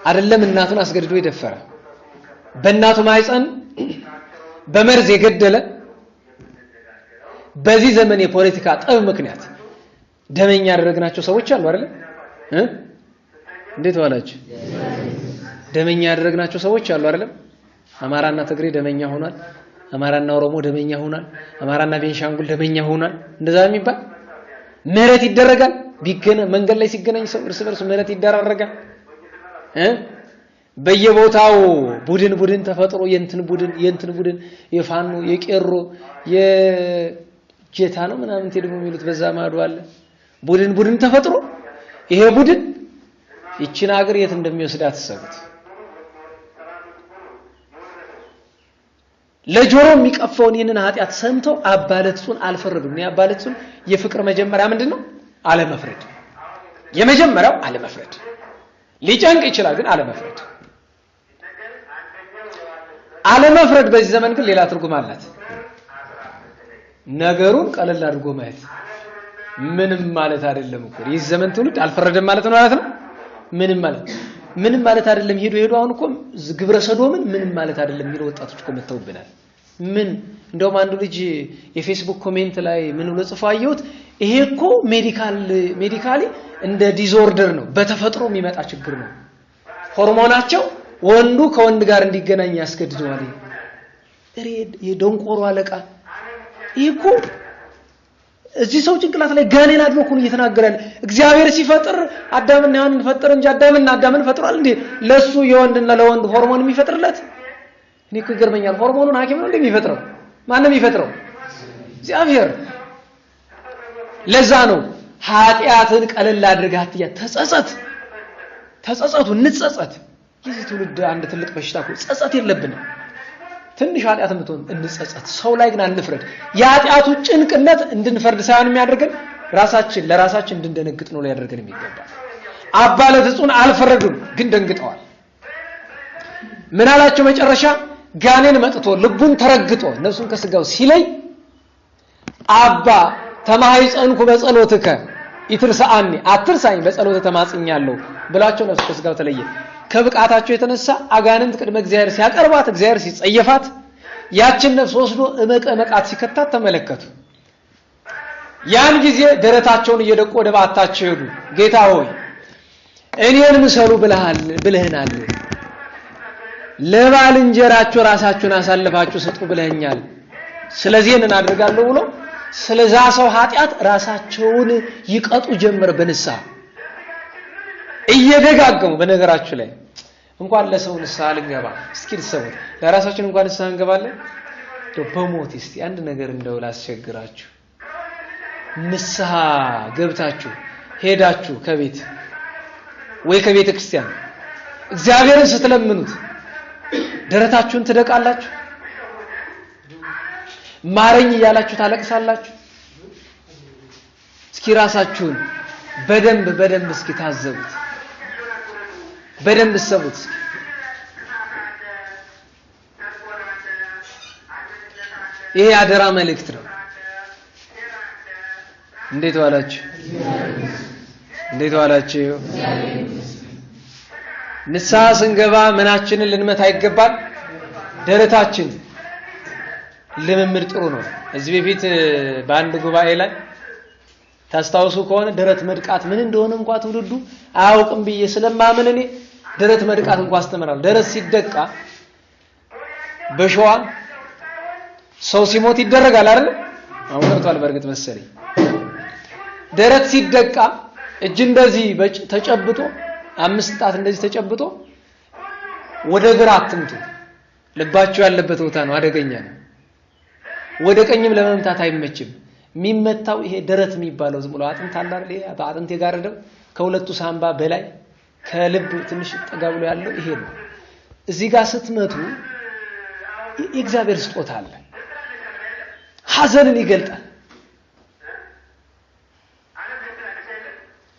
አይደለም እናቱን አስገድዶ የደፈረ በእናቱ ማይፀን በመርዝ የገደለ በዚህ ዘመን የፖለቲካ ጠብ ምክንያት ደመኛ ያደረግናቸው ሰዎች አሉ አይደል? እንዴት ዋላችሁ? ደመኛ ያደረግናቸው ሰዎች አሉ አይደል? አማራና ትግሬ ደመኛ ሆኗል። አማራና ኦሮሞ ደመኛ ሆኗል። አማራና ቤንሻንጉል ደመኛ ሆኗል። እንደዛ የሚባል ምህረት ይደረጋል። ቢገነ መንገድ ላይ ሲገናኝ ሰው እርስ በርስ ምህረት ይደራረጋል። በየቦታው ቡድን ተፈጥሮ የንትን ቡድን የፋኖ የቄሮ የጄታ ነው ምናምን ተደሞ የሚሉት በዛ ማዶ አለ። ቡድን ተፈጥሮ ይሄ ቡድን ይቺን ሀገር የት እንደሚወስዳት ተሰቡት። ለጆሮ የሚቀፈውን ይህንን ኃጢአት ሰምተው አባ ለትጹን አልፈረዱም። አባ ለትጹን የፍቅር መጀመሪያ ምንድነው? አለመፍረድ። የመጀመሪያው አለመፍረድ። ሊጨንቅ ይችላል ግን አለመፍረድ በዚህ ዘመን ግን ሌላ ትርጉም አላት። ነገሩን ቀለል አድርጎ ማየት ምንም ማለት አይደለም እኮ ይህ ዘመን ትውልድ አልፈረደም ማለት ነው። ምንም ማለት አይደለም። ሄዶ አሁን እኮ ግብረ ሰዶምን ምንም ማለት አይደለም የሚለው ወጣቶች እኮ መተውብናል። እንደውም አንዱ ልጅ የፌስቡክ ኮሜንት ላይ ምን ብሎ ጽፎ አየሁት፣ ይሄ እኮ ሜዲካሊ እንደ ዲስኦርደር ነው፣ በተፈጥሮ የሚመጣ ችግር ነው። ሆርሞናቸው ወንዱ ከወንድ ጋር እንዲገናኝ ያስገድደዋል። የደንቆሮ አለቃ ይሄ እኮ እዚህ ሰው ጭንቅላት ላይ ጋኔን አድሮ እኮ እየተናገረ ያለ። እግዚአብሔር ሲፈጥር አዳምና ሔዋንን ፈጠረ እንጂ አዳምን ፈጥሯል እንዴ? ለሱ የወንድና ለወንድ ሆርሞን የሚፈጥርለት? እኔ እኮ ይገርመኛል። ሆርሞኑን ሐኪም ነው እንደሚፈጥረው? ማንም የሚፈጥረው እግዚአብሔር። ለዛ ነው ኃጢአትን ቀለል አድርገህ አትያ ተጸጸቱ እንጸጸት። የዚህ ትውልድ አንድ ትልቅ በሽታ እኮ ጸጸት የለብንም። ትንሽ ኃጢአት እንድትሆን እንጸጸት። ሰው ላይ ግን አንፍረድ። የኃጢአቱ ጭንቅነት እንድንፈርድ ሳይሆን የሚያደርገን ለራሳችን እንድንደነግጥ ነው ሊያደርገን የሚገባ። አባ ለትጹን አልፈረዱም ግን ደንግጠዋል። ምን አላቸው መጨረሻ? ጋኔን መጥቶ ልቡን ተረግጦ ነፍሱን ከስጋው ሲለይ አባ ተማይጸንኩ በጸሎትከ ይትርሳአኒ አትርሳኝ በጸሎት ተማጽኛለሁ ብላቸው ነፍሱ ከስጋው ተለየ። ከብቃታቸው የተነሳ አጋንንት ቅድመ እግዚአብሔር ሲያቀርባት እግዚአብሔር ሲጸየፋት ያችን ነፍስ ወስዶ እመቀመቃት ሲከታት ተመለከቱ። ያን ጊዜ ደረታቸውን እየደቁ ወደ ባታቸው ሄዱ። ጌታ ሆይ እኔን ምሰሉ ብለህናል፣ ለባልንጀራችሁ ራሳችሁን አሳልፋችሁ ስጡ ብለኛል፣ ስለዚህ እኔን አድርጋለሁ ብሎ ስለዛ ሰው ኃጢአት ራሳቸውን ይቀጡ ጀመር በንስሐ እየደጋገሙ። በነገራችሁ ላይ እንኳን ለሰው ንስሐ ልንገባ እስኪ ልሰሙት፣ ለራሳችን እንኳን ንስሐ እንገባለን። በሞት እስቲ አንድ ነገር እንደው ላስቸግራችሁ። ንስሐ ገብታችሁ ሄዳችሁ ከቤት ወይ ከቤተ ክርስቲያን እግዚአብሔርን ስትለምኑት ደረታችሁን ትደቃላችሁ? ማረኝ እያላችሁ ታለቅሳላችሁ? እስኪ ራሳችሁን በደንብ እስኪ ታዘቡት፣ በደንብ ሰቡት። ይሄ አደራ መልእክት ነው። እንዴት ዋላችሁ? እንዴት ዋላችሁ? ንስሐ ስንገባ ምናችንን ልንመታ ይገባል? ደረታችን። ልምምድ ጥሩ ነው። እዚህ በፊት በአንድ ጉባኤ ላይ ታስታውሱ ከሆነ ደረት መድቃት ምን እንደሆነ እንኳን ትውልዱ አያውቅም ብዬ ስለማምን እኔ ደረት መድቃት እንኳን አስተምራለሁ። ደረት ሲደቃ በሸዋ ሰው ሲሞት ይደረጋል አይደል? አሁን ቀርቷል በእርግጥ መሰለኝ። ደረት ሲደቃ እጅ እንደዚህ ተጨብጦ 5 ጣት እንደዚህ ተጨብጦ ወደ ግራ አትምቱ። ልባችሁ ያለበት ቦታ ነው፣ አደገኛ ነው። ወደ ቀኝም ለመምታት አይመችም። የሚመታው ይሄ ደረት የሚባለው ዝም ብሎ አጥንት አለ አይደል? ይሄ በአጥንት የጋረደው ከሁለቱ ሳምባ በላይ ከልብ ትንሽ ጠጋ ብሎ ያለው ይሄ ነው። እዚህ ጋር ስትመቱ የእግዚአብሔር ስጦታ አለ። ሐዘንን ይገልጣል።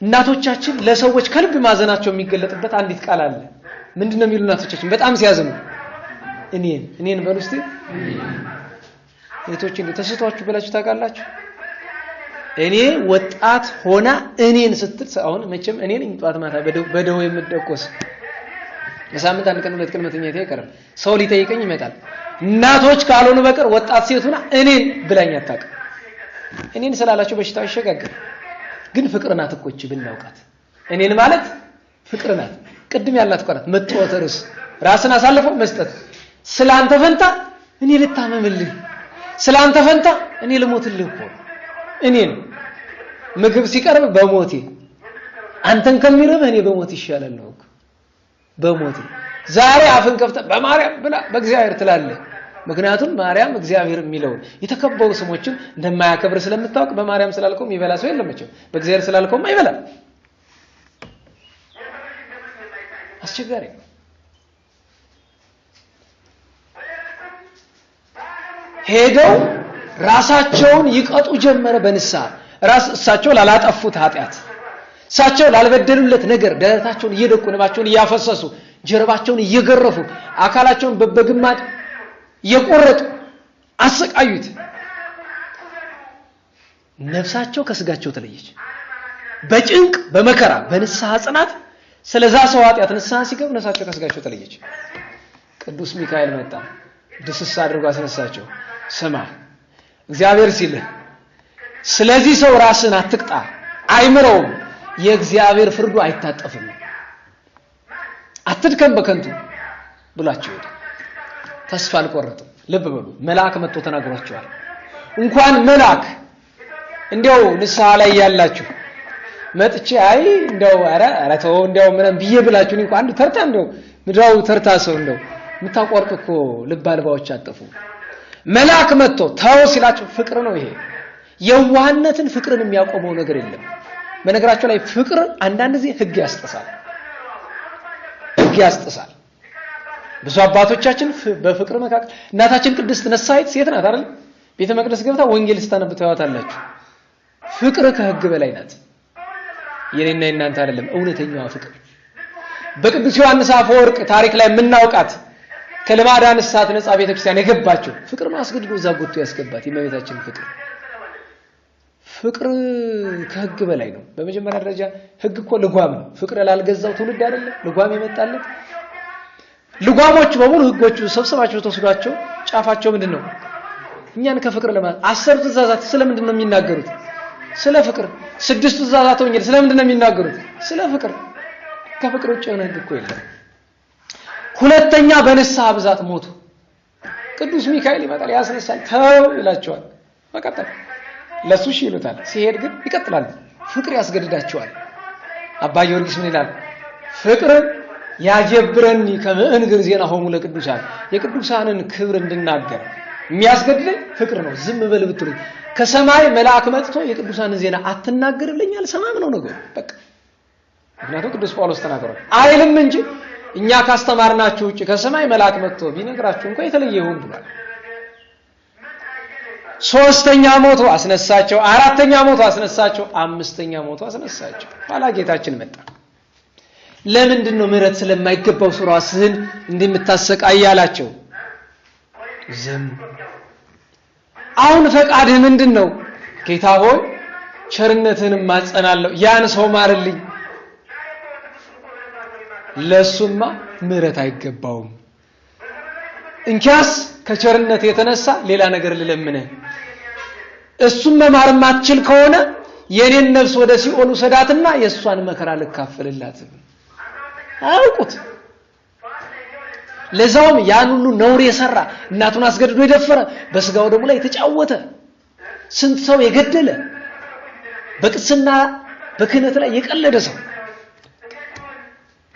እናቶቻችን ለሰዎች ከልብ ማዘናቸው የሚገለጥበት አንዲት ቃል አለ። ምንድነው የሚሉ እናቶቻችን በጣም ሲያዝኑ እኔን በሉ እስቲ እህቶች እንዴ ተስቷችሁ ብላችሁ ታውቃላችሁ? እኔ ወጣት ሆና እኔን ስትል አሁን መቼም እኔ ነኝ ጧት ማታ በደው የምደቆስ ለሳምንት አንድ ቀን ሁለት ቀን መተኛቴ አይቀርም። ሰው ሊጠይቀኝ ይመጣል። እናቶች ካልሆኑ በቀር ወጣት ሴት ሆና እኔን ብላኝ አታውቅም። እኔን ስላላችሁ በሽታው ይሸጋገር። ግን ፍቅር ናት እኮ እቺ ብናውቃት። እኔን ማለት ፍቅር ናት። ቅድም ያልናት እኮ ናት መጥወተርስ ራስን አሳልፎ መስጠት። ስላንተ ፈንታ እኔ ልታመምልህ፣ ስላንተ ፈንታ እኔ ልሞትልህ እኮ እኔን ምግብ ሲቀርብ በሞቴ አንተን ከሚርብህ እኔ በሞት ይሻላል ነው በሞቴ። ዛሬ አፍን ከፍተ በማርያም ብላ በእግዚአብሔር ትላለህ። ምክንያቱም ማርያም እግዚአብሔር የሚለው የተከበሩ ስሞችን እንደማያከብር ስለምታውቅ በማርያም ስላልከው የሚበላ ሰው የለም መቼም። በእግዚአብሔር ስላልከውም አይበላም። አስቸጋሪ ሄደው ራሳቸውን ይቀጡ ጀመረ በንስሐ። እሳቸው ላላጠፉት ኃጢአት፣ እሳቸው ላልበደሉለት ነገር ደረታቸውን እየደቁ እንባቸውን እያፈሰሱ ጀርባቸውን እየገረፉ አካላቸውን በግማድ እየቆረጡ አሰቃዩት። ነፍሳቸው ከስጋቸው ተለየች። በጭንቅ በመከራ በንስሐ ጽናት ስለዛ ሰው ኃጢአት ንስሐ ሲገቡ ነፍሳቸው ከስጋቸው ተለየች። ቅዱስ ሚካኤል መጣ፣ ድስስ አድርጎ አስነሳቸው። ስማ እግዚአብሔር ሲልህ ስለዚህ ሰው ራስን አትቅጣ፣ አይምረውም፣ የእግዚአብሔር ፍርዱ አይታጠፍም፣ አትድከም በከንቱ ብሏቸው ሄደ። ተስፋ አልቆረጥም። ልብ በሉ መልአክ መጥቶ ተናግሯቸዋል። እንኳን መልአክ እንዲያው ንስሐ ላይ ያላችሁ መጥቼ አይ እንዲያው ኧረ ተው እንዲያው ምንም ብዬ ብላችሁ እንኳን አንድ ተርታ እንዲያው ምድራው ተርታ ሰው እንዲያው የምታቆርጡ እኮ ልብ አልባዎች አጠፉ። መልአክ መጥቶ ተው ሲላችሁ ፍቅር ነው ይሄ። የዋህነትን ፍቅርን የሚያቆመው ነገር የለም። በነገራችሁ ላይ ፍቅር አንዳንድ ጊዜ ህግ ያስጥሳል። ብዙ አባቶቻችን በፍቅር መካከል እናታችን ቅድስት ነሳይት ሴት ናት አይደል? ቤተ መቅደስ ገብታ ወንጌል ስታነብ ታዩታላችሁ። ፍቅር ከህግ በላይ ናት። የኔና የናንተ አይደለም እውነተኛዋ ፍቅር። በቅዱስ ዮሐንስ አፈወርቅ ታሪክ ላይ የምናውቃት ከልማዳ ንስሐት ነጻ ቤተክርስቲያን የገባችው ፍቅር ማስገድዶ እዛ ጎትቶ ያስገባት የእመቤታችን ፍቅር ከህግ በላይ ነው። በመጀመሪያ ደረጃ ህግ እኮ ልጓም ነው። ፍቅር ላልገዛው ትውልድ አይደለም ልጓም የመጣለት። ልጓሞቹ በሙሉ ህጎቹ ሰብስባቸው ተወስዷቸው ጫፋቸው ምንድነው? እኛን ከፍቅር ለማለት 10 ትእዛዛት ስለምንድን ነው የሚናገሩት? ስለ ፍቅር። 6 ትእዛዛት ወንጌል ስለምንድን ነው የሚናገሩት? ስለ ፍቅር። ከፍቅር ውጭ የሆነ ህግ እኮ የለም። ሁለተኛ በንስሐ ብዛት ሞቱ። ቅዱስ ሚካኤል ይመጣል ያስነሳል። ተው ይላቸዋል። መቀጠል ለሱ ይሉታል። ሲሄድ ግን ይቀጥላል። ፍቅር ያስገድዳቸዋል። አባ ጊዮርጊስ ምን ይላል? ፍቅር ያጀብረኒ ከመእንግር ዜና ሆሙ ለቅዱሳን፣ የቅዱሳንን ክብር እንድናገር የሚያስገድደኝ ፍቅር ነው። ዝም በል ብትሉኝ ከሰማይ መልአክ መጥቶ የቅዱሳንን ዜና አትናገርልኝ አልሰማም ነው ነገሩ በቃ። ምክንያቱም ቅዱስ ጳውሎስ ተናገረው አይልም እንጂ እኛ ካስተማርናችሁ ውጪ ከሰማይ መልአክ መጥቶ ቢነግራችሁ እንኳን የተለየ ይሁን ብሏል። ሶስተኛ ሞቶ አስነሳቸው፣ አራተኛ ሞቶ አስነሳቸው፣ አምስተኛ ሞቶ አስነሳቸው። ኋላ ጌታችን መጣ። ለምንድን ነው ምህረት ስለማይገባው ሰው ራስህን እንደምታሰቃይ አላቸው። ዝም። አሁን ፈቃድህ ምንድነው? ጌታ ሆይ ቸርነትህን ማጸናለሁ፣ ያን ሰው ማርልኝ። ለሱማ ምህረት አይገባውም። እንኪያስ ከቸርነት የተነሳ ሌላ ነገር ልለምንህ። እሱም መማር ማትችል ከሆነ የኔን ነፍስ ወደ ሲኦል ሰዳትና የሷን መከራ ልካፈልላት። አውቁት። ለዛውም ያን ሁሉ ነውር የሰራ እናቱን አስገድዶ የደፈረ በስጋው ደሙ ላይ የተጫወተ ስንት ሰው የገደለ በቅስና በክህነት ላይ የቀለደ ሰው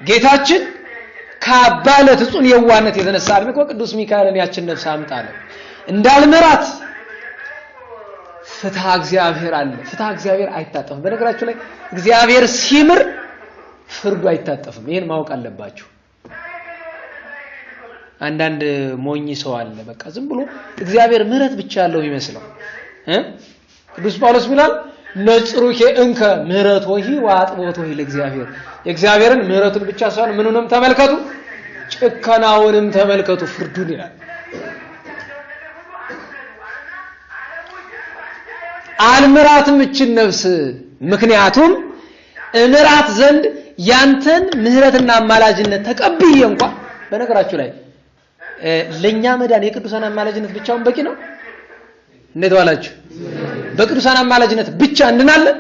ጌታችን ከአባለት ጽኑ የዋነት የተነሳ አድምቆ ቅዱስ ሚካኤልን ያችን ነፍስ አምጣለ እንዳልመራት ፍትሐ እግዚአብሔር አለ። ፍትሐ እግዚአብሔር አይታጠፍም። በነገራችሁ ላይ እግዚአብሔር ሲምር ፍርዱ አይታጠፍም። ይሄን ማወቅ አለባችሁ። አንዳንድ ሞኝ ሰው አለ በቃ ዝም ብሎ እግዚአብሔር ምህረት ብቻ ያለው ይመስለው ቅዱስ ጳውሎስ ይላል ነጽሩኬ እንከ ምህረቶሂ ወአጥቦቶሂ ለእግዚአብሔር። የእግዚአብሔርን ምህረቱን ብቻ ሳይሆን ምኑንም ተመልከቱ፣ ጭከናውንም ተመልከቱ፣ ፍርዱን ይላል። አልምራትም እችን ነፍስ ምክንያቱም እምራት ዘንድ ያንተን ምህረትና አማላጅነት ተቀብዬ እንኳን በነገራችሁ ላይ ለኛ መዳን የቅዱሳን አማላጅነት ብቻውን በቂ ነው። እንዴት ዋላችሁ? በቅዱሳን አማላጅነት ብቻ እንድናለን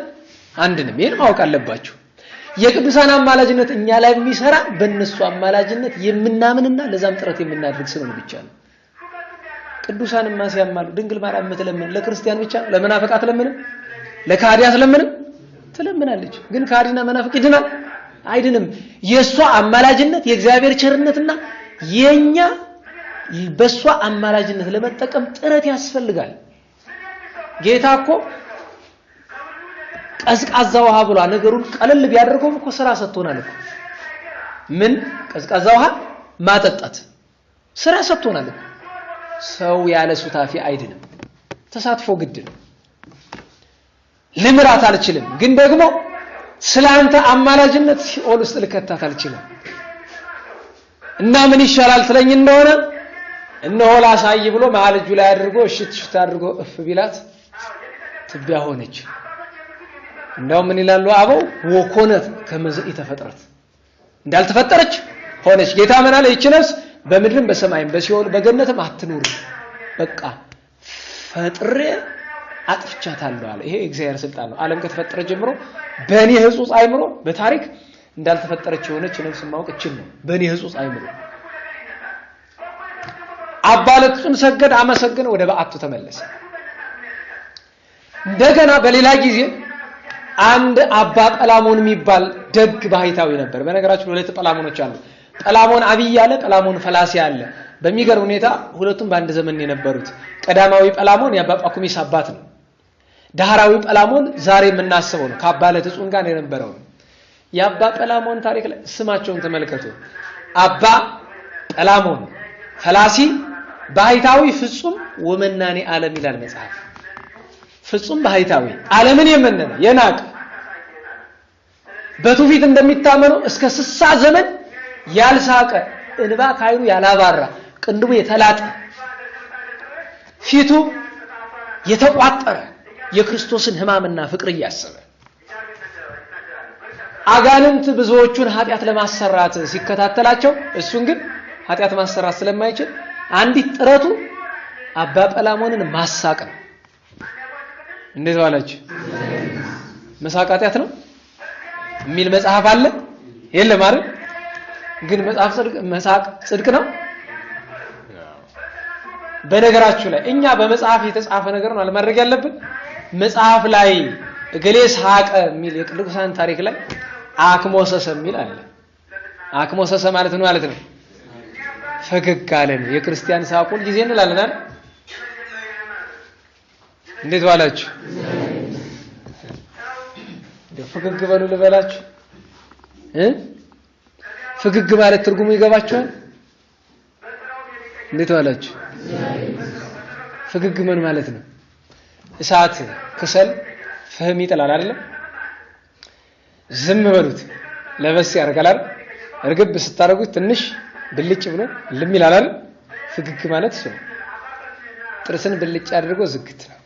አንድንም። ይሄን ማወቅ አለባችሁ። የቅዱሳን አማላጅነት እኛ ላይ የሚሰራ በእነሱ አማላጅነት የምናምንና ለዛም ጥረት የምናደርግ ስለሆነ ብቻ ነው። ቅዱሳንማ ሲያማሉ ድንግል ማርያም የምትለምን ለክርስቲያን ብቻ ነው? ለመናፍቃት ለምንም ለካዲያት ለምንም ትለምናለች። ግን ካዲና መናፍቅ ይድናል? አይድንም። የሷ አማላጅነት የእግዚአብሔር ቸርነትና የኛ በሷ አማላጅነት ለመጠቀም ጥረት ያስፈልጋል። ጌታ እኮ ቀዝቃዛ ውሃ ብሏ ነገሩን ቀለል ቢያደርገው እኮ ስራ ሰጥቶናል እኮ። ምን ቀዝቃዛ ውሃ ማጠጣት ስራ ሰጥቶናል እኮ። ሰው ያለ ሱታፊ አይድንም። ተሳትፎ ግድ ነው። ልምራት አልችልም፣ ግን ደግሞ ስላንተ አማላጅነት ሲኦል ውስጥ ልከታት አልችልም እና ምን ይሻላል ትለኝ እንደሆነ እነሆ ላሳይ ብሎ መሃል እጁ ላይ አድርጎ እሽት አድርጎ እፍ ቢላት ትቢያ ሆነች። እንደው ምን ይላሉ አበው ወኮነት ከመዘኢ ተፈጥረት እንዳልተፈጠረች ሆነች። ጌታ ምን አለ? ይህች ነፍስ በምድርም በሰማይም በሲኦል በገነትም አትኑር፣ በቃ ፈጥሬ አጥፍቻታለሁ አለ። ይሄ እግዚአብሔር ስልጣን ነው። ዓለም ከተፈጠረ ጀምሮ በእኔ ህጹጽ አይምሮ በታሪክ እንዳልተፈጠረች የሆነች ነፍስ ማወቅ እችል ነው። በእኔ ህጹጽ አይምሮ አባለቱን ሰገድ አመሰገነ፣ ወደ በዓቱ ተመለሰ። እንደገና በሌላ ጊዜ አንድ አባ ጰላሞን የሚባል ደግ ባህታዊ ነበር። በነገራችን ሁለት ጰላሞኖች አሉ። ጰላሞን አብይ አለ፣ ጰላሞን ፈላሲ አለ። በሚገርም ሁኔታ ሁለቱም በአንድ ዘመን የነበሩት። ቀዳማዊ ጰላሞን የአባ ጳኩሚስ አባት ነው። ዳህራዊ ጰላሞን ዛሬ የምናስበው ነው። ከአባ ለትጹን ጋር የነበረው ነው። የአባ ጰላሞን ታሪክ ላይ ስማቸውን ተመልከቱ። አባ ጰላሞን ፈላሲ፣ ባህታዊ፣ ፍጹም ወመናኔ ዓለም ይላል መጽሐፍ። ፍጹም ባህታዊ ዓለምን የመነነ የናቀ በትውፊት እንደሚታመነው እስከ 60 ዘመን ያልሳቀ እንባ ካይኑ ያላባራ ቅንድቡ የተላጠ ፊቱ የተቋጠረ የክርስቶስን ሕማምና ፍቅር እያሰበ አጋንንት ብዙዎቹን ኃጢአት ለማሰራት ሲከታተላቸው እሱን ግን ኃጢአት ማሰራት ስለማይችል አንዲት ጥረቱ አባ ጰላሞንን ማሳቅ ነው። እንዴት ዋላችሁ? መሳቅ ኃጢአት ነው የሚል መጽሐፍ አለ የለም አይደል? ግን መጽሐፍ መሳቅ ጽድቅ ነው? በነገራችሁ ላይ እኛ በመጽሐፍ የተጻፈ ነገር ነው አለማድረግ ያለብን። መጽሐፍ ላይ እገሌ ሳቀ የሚል የቅዱሳን ታሪክ ላይ አክሞሰሰ የሚል አለ። አክሞሰሰ ማለት ነው ማለት ነው ፈገግ አለ ነው። የክርስቲያን ሳቅ ሁል ጊዜ እንላለን አይደል? እንዴት ዋላችሁ? ፈገግ በሉ ልበላችሁ። ፈገግ ማለት ትርጉሙ ይገባችኋል? እንዴት ዋላችሁ? ፈገግ ምን ማለት ነው? እሳት ክሰል ፍህም ይጥላል አይደለም? ዝም በሉት ለበስ ያደርጋል አይደል? እርግብ ስታረጉት ትንሽ ብልጭ ብሎ ልም ይላል አይደል? ፍግግ ማለት እሱ ነው። ጥርስን ብልጭ አድርጎ ዝግት ነው።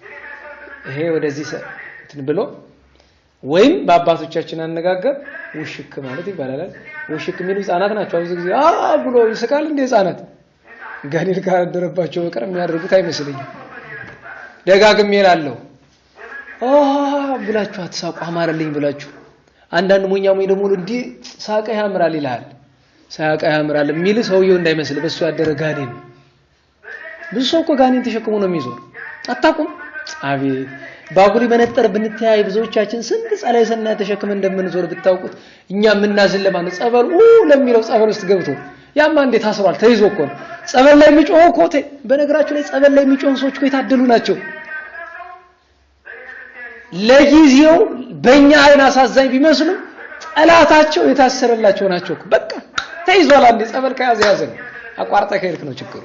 ይሄ ወደዚህ እንትን ብሎ ወይም በአባቶቻችን አነጋገር ውሽክ ማለት ይባላል። ውሽክ የሚሉ ህፃናት ናቸው። ብዙ ጊዜ ብሎ ይስቃል እንደ ህፃናት ጋኔል ካደረባቸው በቀር የሚያደርጉት አይመስልኝም። ደጋግሜ እላለሁ ብላችሁ አትሳቁ አማረልኝ ብላችሁ። አንዳንድ ሞኛሞኝ ደግሞ እንዲህ ሳቀ ያምራል ይላል። ሳቀ ያምራል የሚል ሰውየው እንዳይመስል በሱ ያደረ ጋኔን። ብዙ ሰው እኮ ጋኔን ተሸክሞ ነው የሚዞር። አታውቁም? አቤት ባጉሪ መነጠር ብንተያይ ብዙዎቻችን ስንት ጸላይ ሰናይ ተሸክመን እንደምንዞር ብታውቁት። እኛ ምናዝን ለማን ጸበል ለሚለው ጸበል ውስጥ ገብቶ ያማ እንዴት ታስሯል? ተይዞ እኮ ነው ጸበል ላይ የሚጮህ እኮ። በነገራችሁ ላይ ጸበል ላይ የሚጮህ ሰዎች እኮ የታደሉ ናቸው። ለጊዜው በእኛ አይን አሳዛኝ ቢመስሉም ጠላታቸው የታሰረላቸው ናቸው እኮ። በቃ ተይዟል። አንዴ ጸበል ከያዘ ያዘ ነው። አቋርጠህ ከሄድክ ነው ችግሩ።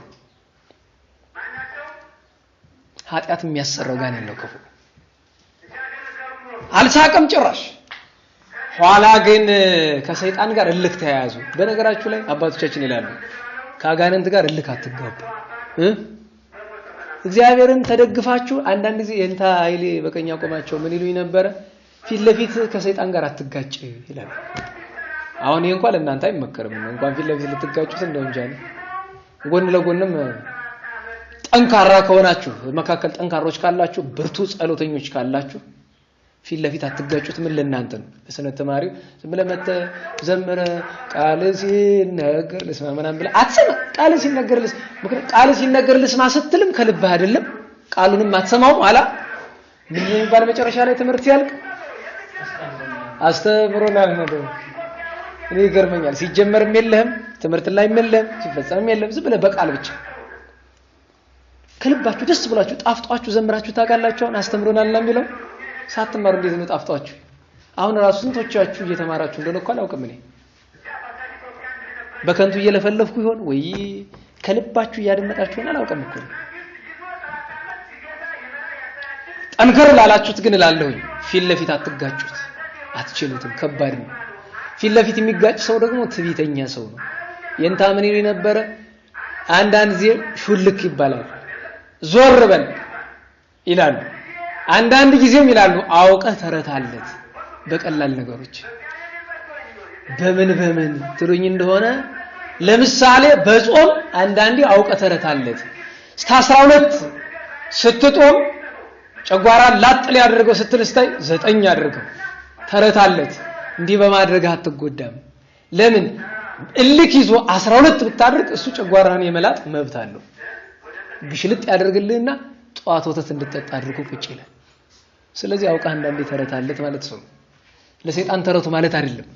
ኃጢአት የሚያሰራው ጋኔን ነው ክፉ። አልሳቅም ጭራሽ። ኋላ ግን ከሰይጣን ጋር እልክ ተያያዙ። በነገራችሁ ላይ አባቶቻችን ይላሉ ከአጋንንት ጋር እልክ አትጋቡ። እግዚአብሔርን ተደግፋችሁ አንዳንድ ጊዜ የንታ ኃይሌ በቀኛ ቆማቸው ምን ይሉኝ ነበረ? ፊት ለፊት ከሰይጣን ጋር አትጋጭ ይላሉ። አሁን ይሄ እንኳን ለእናንተ አይመከርም። እንኳን ፊት ለፊት ልትጋጩት እንደው እንጂ አለ። ጎን ለጎንም ጠንካራ ከሆናችሁ መካከል ጠንካሮች ካላችሁ ብርቱ ጸሎተኞች ካላችሁ ፊት ለፊት አትጋጩት። ምን ለእናንተ ነው? ለሰነ ተማሪው ዝም ብለህ መተህ ዘምረ ቃል ሲነገር ልስማ ምናምን ብለህ አትሰማ። ቃል ሲነገር ልስማ ምክንያቱም ቃል ሲነገር ልስማ ስትልም ከልብህ አይደለም። ቃሉንም አትሰማውም። አላ ምን የሚባል መጨረሻ ላይ ትምህርት ያልቅ አስተምሮናል ነው። እኔ ይገርመኛል። ሲጀመርም የለህም ትምህርት ላይ የለህም ሲፈጸምም የለህም። ዝም ብለህ በቃል ብቻ ከልባችሁ ደስ ብላችሁ ጣፍጧችሁ ዘምራችሁ ታውቃላችሁ። አስተምሮናል ነው የሚለው ሳትማሩ እንዴት ነው ጣፍጧችሁ? አሁን ራሱ ስንቶቻችሁ እየተማራችሁ እንደሆነ እኮ አላውቅም። እኔ በከንቱ እየለፈለፍኩ ይሆን ወይ ከልባችሁ እያደመጣችሁ ይሆን አላውቅም እኮ። ጠንከር ላላችሁት ግን እላለሁኝ ፊት ለፊት አትጋጩት። አትችሉትም። ከባድ ነው። ፊት ለፊት የሚጋጭ ሰው ደግሞ ትዕቢተኛ ሰው ነው። የንታ ምን ይሉ ነበር? አንዳንድ ጊዜ ሹልክ ይባላል። ዞር በል ይላሉ። አንዳንድ ጊዜም ይላሉ አውቀህ ተረታለት። በቀላል ነገሮች በምን ትሉኝ እንደሆነ ለምሳሌ በጾም አንዳንዴ አውቀህ ተረታለት። እስከ 12 ስትጦም ጨጓራ ላጥ ሊያደርገው ስትልስታይ 9 አድርገው ተረታለት። እንዲህ በማድረግ አትጎዳም። ለምን እልክ ይዞ 12 ብታደርግ እሱ ጨጓራን የመላጥ መብት አለው። ግሽልጥ ያደርግልህና ጧት ወተት እንድትጠጣ አድርጎ ቁጭ ይላል። ስለዚህ አውቀህ አንዳንዴ ተረታለት ማለት ነው። ለሰይጣን ተረቱ ማለት አይደለም።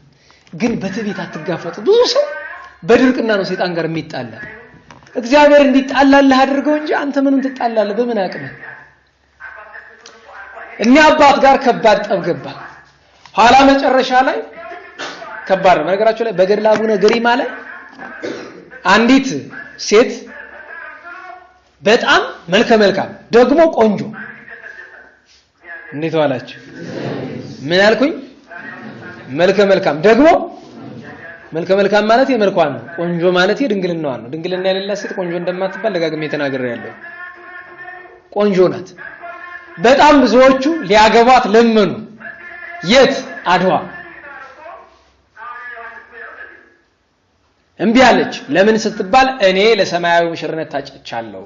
ግን በትዕቢት አትጋፈጡ። ብዙ ሰው በድርቅና ነው ሰይጣን ጋር የሚጣላ። እግዚአብሔር እንዲጣላልህ አድርገው እንጂ አንተ ምንም ትጣላለህ? በምን አቅም? እኛ አባት ጋር ከባድ ጠብ ገባ። ኋላ መጨረሻ ላይ ከባድ ነው። ነገራችሁ ላይ በገድለ አቡነ ገሪማ ላይ አንዲት ሴት በጣም መልከ ደግሞ ቆንጆ እንዴት ዋላችሁ? ምን አልኩኝ? መልከ ደግሞ መልከ ማለት የመልኳን ነው። ቆንጆ ማለት የድንግልናዋ ነው። ድንግልና የሌላት ሴት ቆንጆ እንደማትባል ደጋግሜ ተናግሬያለሁ። ቆንጆ ናት። በጣም ብዙዎቹ ሊያገቧት ለመኑ። የት? አድዋ። እምቢ አለች። ለምን ስትባል እኔ ለሰማያዊ ሙሽርነት ታጭቻለሁ።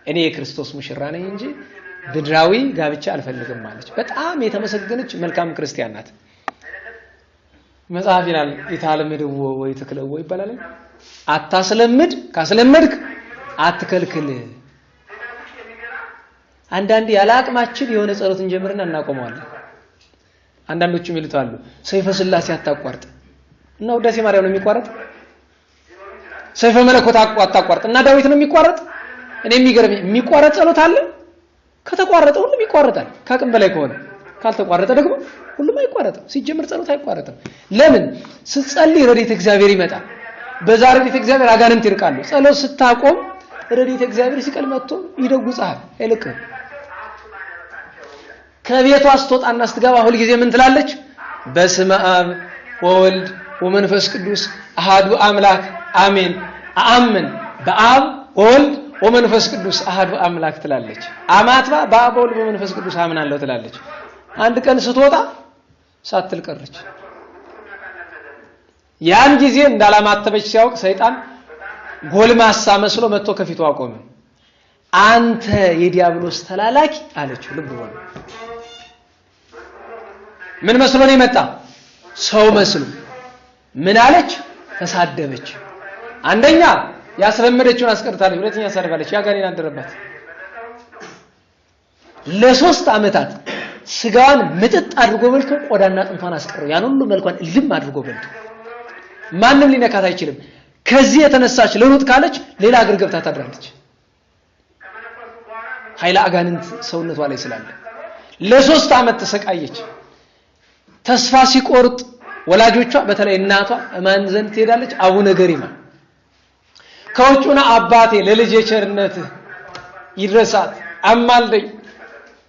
እኔ የክርስቶስ ሙሽራ ነኝ እንጂ ምድራዊ ጋብቻ አልፈልግም ማለች። በጣም የተመሰገነች መልካም ክርስቲያን ናት። መጽሐፍ ይላል ይታለምድዎ ወይ ተክለዎ ይባላል። አታስለምድ፣ ካስለመድክ አትከልክል። አንዳንዴ ያለ አቅማችን የሆነ ጸሎት እንጀምርና እናቆመዋለን። አንዳንዶቹም ይልታሉ ሰይፈ ስላሴ አታቋርጥ እና ውዳሴ ማርያም ነው የሚቋረጥ። ሰይፈ መለኮት አታቋርጥ እና ዳዊት ነው የሚቋረጥ። እኔ የሚገርመኝ የሚቋረጥ ጸሎት አለ። ከተቋረጠ ሁሉም ይቋረጣል ከአቅም በላይ ከሆነ። ካልተቋረጠ ደግሞ ሁሉም አይቋረጥም። ሲጀምር ጸሎት አይቋረጥም። ለምን? ስትጸልይ ረድኤተ እግዚአብሔር ይመጣል። በዛ ረድኤተ እግዚአብሔር አጋንንት ይርቃሉ። ጸሎት ስታቆም ረድኤተ እግዚአብሔር ሲቀል መጥቶ ይደጉጻል፣ አይልቅም። ከቤቷ ስትወጣና ስትገባ ሁል ጊዜ ምን ትላለች? በስመ አብ ወወልድ ወመንፈስ ቅዱስ አሐዱ አምላክ አሜን። አአምን በአብ ወወልድ ወመንፈስ ቅዱስ አሐዱ አምላክ ትላለች። አማትባ በአብ ወወልድ ወመንፈስ ቅዱስ አምናለሁ ትላለች። አንድ ቀን ስትወጣ ሳትል ቀረች። ያን ጊዜ እንዳላማተበች ሲያውቅ ሰይጣን ጎልማሳ መስሎ መጥቶ ከፊቱ አቆመ። አንተ የዲያብሎስ ተላላኪ አለችው። ልብ በሉ። ምን መስሎ ነው የመጣ? ሰው መስሎ። ምን አለች? ተሳደበች። አንደኛ ያስለመደችውን አስቀርታለች፣ ሁለተኛ ሰድባለች። ያጋኔን አደረባት። ለ3 ዓመታት ስጋዋን ምጥጥ አድርጎ በልቶ ቆዳና ጥንቷን አስቀረው። ያን ሁሉ መልኳን እልም አድርጎ በልቶ ማንም ሊነካት አይችልም። ከዚህ የተነሳች ለሩጥ ካለች ሌላ አገር ገብታ ታድራለች። ኃይለ አጋንንት ሰውነቷ ላይ ስላለ ለ3 ዓመት ተሰቃየች። ተስፋ ሲቆርጥ ወላጆቿ በተለይ እናቷ ማን ዘንድ ትሄዳለች? አቡነ ገሪማ። ከውጭና አባቴ ለልጄ ቸርነት ይድረሳት አማልደኝ፣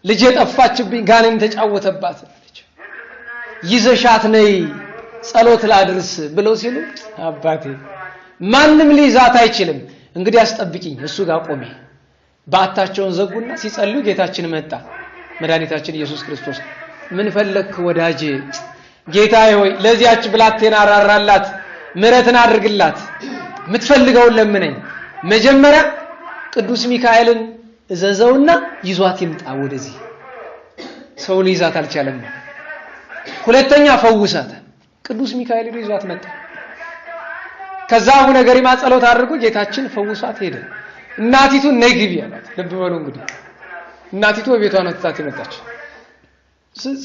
ልጄ ጠፋችብኝ፣ ጋኔን ተጫወተባት አለች። ይዘሻት ነይ ጸሎት ላድርስ ብለው ሲሉ አባቴ ማንም ሊይዛት አይችልም፣ እንግዲህ አስጠብቂኝ፣ እሱ ጋር ቆሜ። ባታቸውን ዘጉና ሲጸልዩ ጌታችን መጣ። መድኃኒታችን ኢየሱስ ክርስቶስ ምን ፈለክ ወዳጄ? ጌታዬ ሆይ ለዚያች ብላቴና ራራላት፣ ምሕረትን አድርግላት፣ የምትፈልገውን ለምነኝ። መጀመሪያ ቅዱስ ሚካኤልን እዘዘውና ይዟት ይምጣ ወደዚህ። ሰው ሊይዛት አልቻለም። ሁለተኛ ፈውሳት። ቅዱስ ሚካኤል ይዟት መጣ። ከዛ አቡነ ገሪማ ጸሎት አድርጎ ጌታችን ፈውሷት ሄደ። እናቲቱ ነይ ግቢ አላት። ልብ በሉ እንግዲህ እናቲቱ በቤቷ ነው ትታት የመጣች።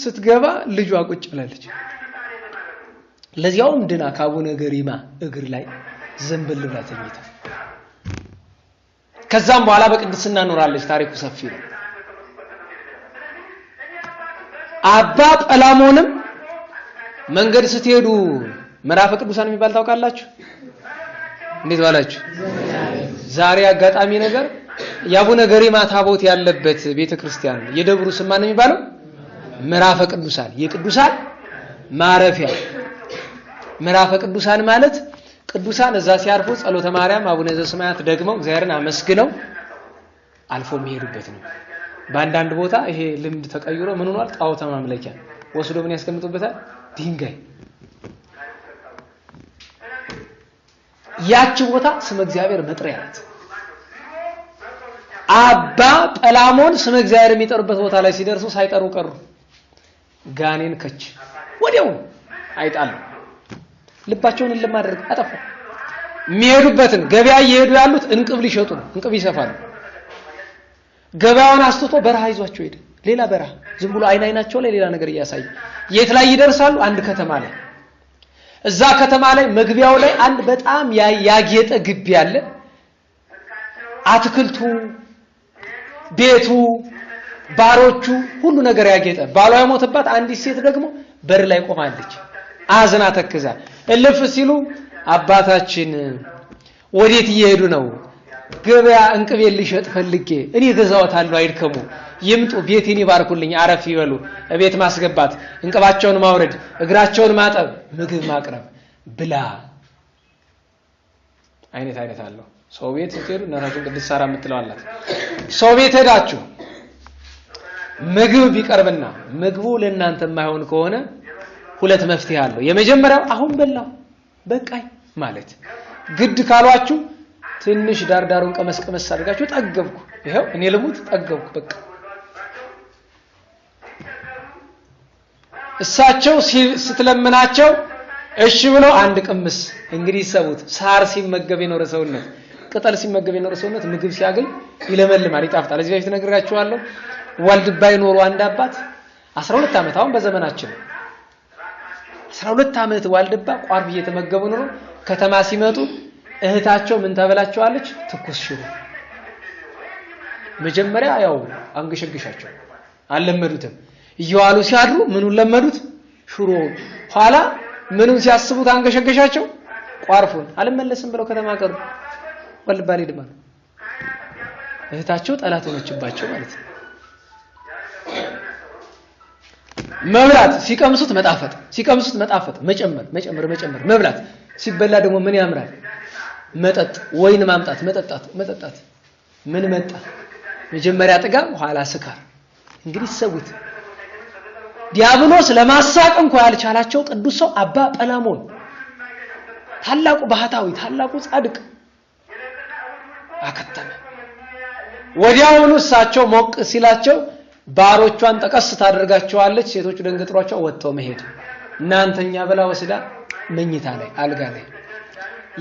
ስትገባ ልጇ ቁጭ ብላለች። ለዚያውም ድና ከአቡነ ገሪማ እግር ላይ ዘንበል ብላ ተኝታ። ከዛም በኋላ በቅድስና ኖራለች። ታሪኩ ሰፊ ነው። አባ ጰላሞንም መንገድ ስትሄዱ ምዕራፈ ቅዱሳን የሚባል ታውቃላችሁ? እንዴት ባላችሁ? ዛሬ አጋጣሚ ነገር የአቡነ ገሪማ ታቦት ያለበት ቤተክርስቲያን የደብሩ ስም ማን ነው የሚባለው? ምዕራፈ ቅዱሳን፣ የቅዱሳን ማረፊያ። ምዕራፈ ቅዱሳን ማለት ቅዱሳን እዛ ሲያርፉ ጸሎተ ማርያም፣ አቡነ ዘበሰማያት ደግመው እግዚአብሔርን አመስግነው አልፎ የሚሄዱበት ነው። በአንዳንድ ቦታ ይሄ ልምድ ተቀይሮ ምን ሆኗል? ጣዖት ማምለኪያ ወስዶ ምን ያስቀምጡበታል? ድንጋይ። ያቺ ቦታ ስመ እግዚአብሔር መጥሪያ ናት። አባ ጰላሞን ስመ እግዚአብሔር የሚጠሩበት ቦታ ላይ ሲደርሱ ሳይጠሩ ቀሩ። ጋኔን ከች ወዲያው አይጣሉ። ልባቸውን ለማድረግ አጠፋ። የሚሄዱበትን ገበያ እየሄዱ ያሉት እንቅብ ሊሸጡ ነው። እንቅብ ይሰፋሉ። ገበያውን አስተቶ በረሃ ይዟቸው ሄደ። ሌላ በረሃ ዝም ብሎ አይናቸው ላይ ሌላ ነገር እያሳየ የት ላይ ይደርሳሉ? አንድ ከተማ ላይ። እዛ ከተማ ላይ መግቢያው ላይ አንድ በጣም ያጌጠ ግቢ አለ። አትክልቱ፣ ቤቱ፣ ባሮቹ ሁሉ ነገር ያጌጠ። ባሏ የሞተባት አንዲት ሴት ደግሞ በር ላይ ቆማለች። አዝና ተክዛ እልፍ ሲሉ አባታችን ወዴት እየሄዱ ነው? ገበያ እንቅቤ ልሸጥ ፈልጌ። እኔ ገዛዋታለሁ፣ አይድከሙ፣ ይምጡ፣ ቤቴን ይባርኩልኝ፣ አረፍ ይበሉ። ቤት ማስገባት፣ እንቅባቸውን ማውረድ፣ እግራቸውን ማጠብ፣ ምግብ ማቅረብ፣ ብላ አይነት አለው። ሰው ቤት ስትሄዱ እናታችን ቅድስት ሳራ የምትለዋላት ሰው ቤት ሄዳችሁ ምግብ ቢቀርብና ምግቡ ለእናንተ የማይሆን ከሆነ ሁለት መፍትሄ አለው። የመጀመሪያው አሁን በላው በቃኝ ማለት። ግድ ካሏችሁ ትንሽ ዳርዳሩን ቀመስቀመስ አድርጋችሁ ጠገብኩ፣ ይሄው እኔ ልሙት ጠገብኩ በቃ። እሳቸው ስትለምናቸው እሺ ብለው አንድ ቅምስ። እንግዲህ ሰውት ሳር ሲመገብ የኖረ ሰውነት፣ ቅጠል ሲመገብ የኖረ ሰውነት ምግብ ሲያገኝ ይለመልማል፣ ይጣፍጣል። እዚህ በፊት ነግራችኋለሁ። ዋልድባ ይኖሩ አንድ አባት 12 ዓመት አሁን በዘመናችን 12 ዓመት ዋልድባ ቋርብ እየተመገቡ ኖሮ ከተማ ሲመጡ እህታቸው ምን ታበላቸዋለች? ትኩስ ሽሮ። መጀመሪያ ያው አንገሸግሻቸው አልለመዱትም። እየዋሉ ሲያድሩ ምኑን ለመዱት? ሽሮ። ኋላ ምኑን ሲያስቡት አንገሸግሻቸው? ቋርፉን። አልመለስም ብለው ከተማ ቀሩ። ዋልድባ ሊድማ እህታቸው ጠላት ሆነችባቸው ማለት ነው። መብላት ሲቀምሱት መጣፈጥ መጨመር መብላት ሲበላ ደግሞ ምን ያምራል መጠጥ ወይን ማምጣት መጠጣት ምን መጣ መጀመሪያ ጥጋብ ኋላ ስካር እንግዲህ ሰውት ዲያብሎስ ለማሳቅ እንኳን ያልቻላቸው ቅዱስ ሰው አባ ጰላሞን ታላቁ ባህታዊ ታላቁ ጻድቅ አከተመ ወዲያውኑ እሳቸው ሞቅ ሲላቸው ባሮቿን ጠቀስ ታደርጋቸዋለች ሴቶቹ ደንገጥሯቸው ወጥተው መሄድ እናንተኛ ብላ ወስዳ መኝታ ላይ አልጋ ላይ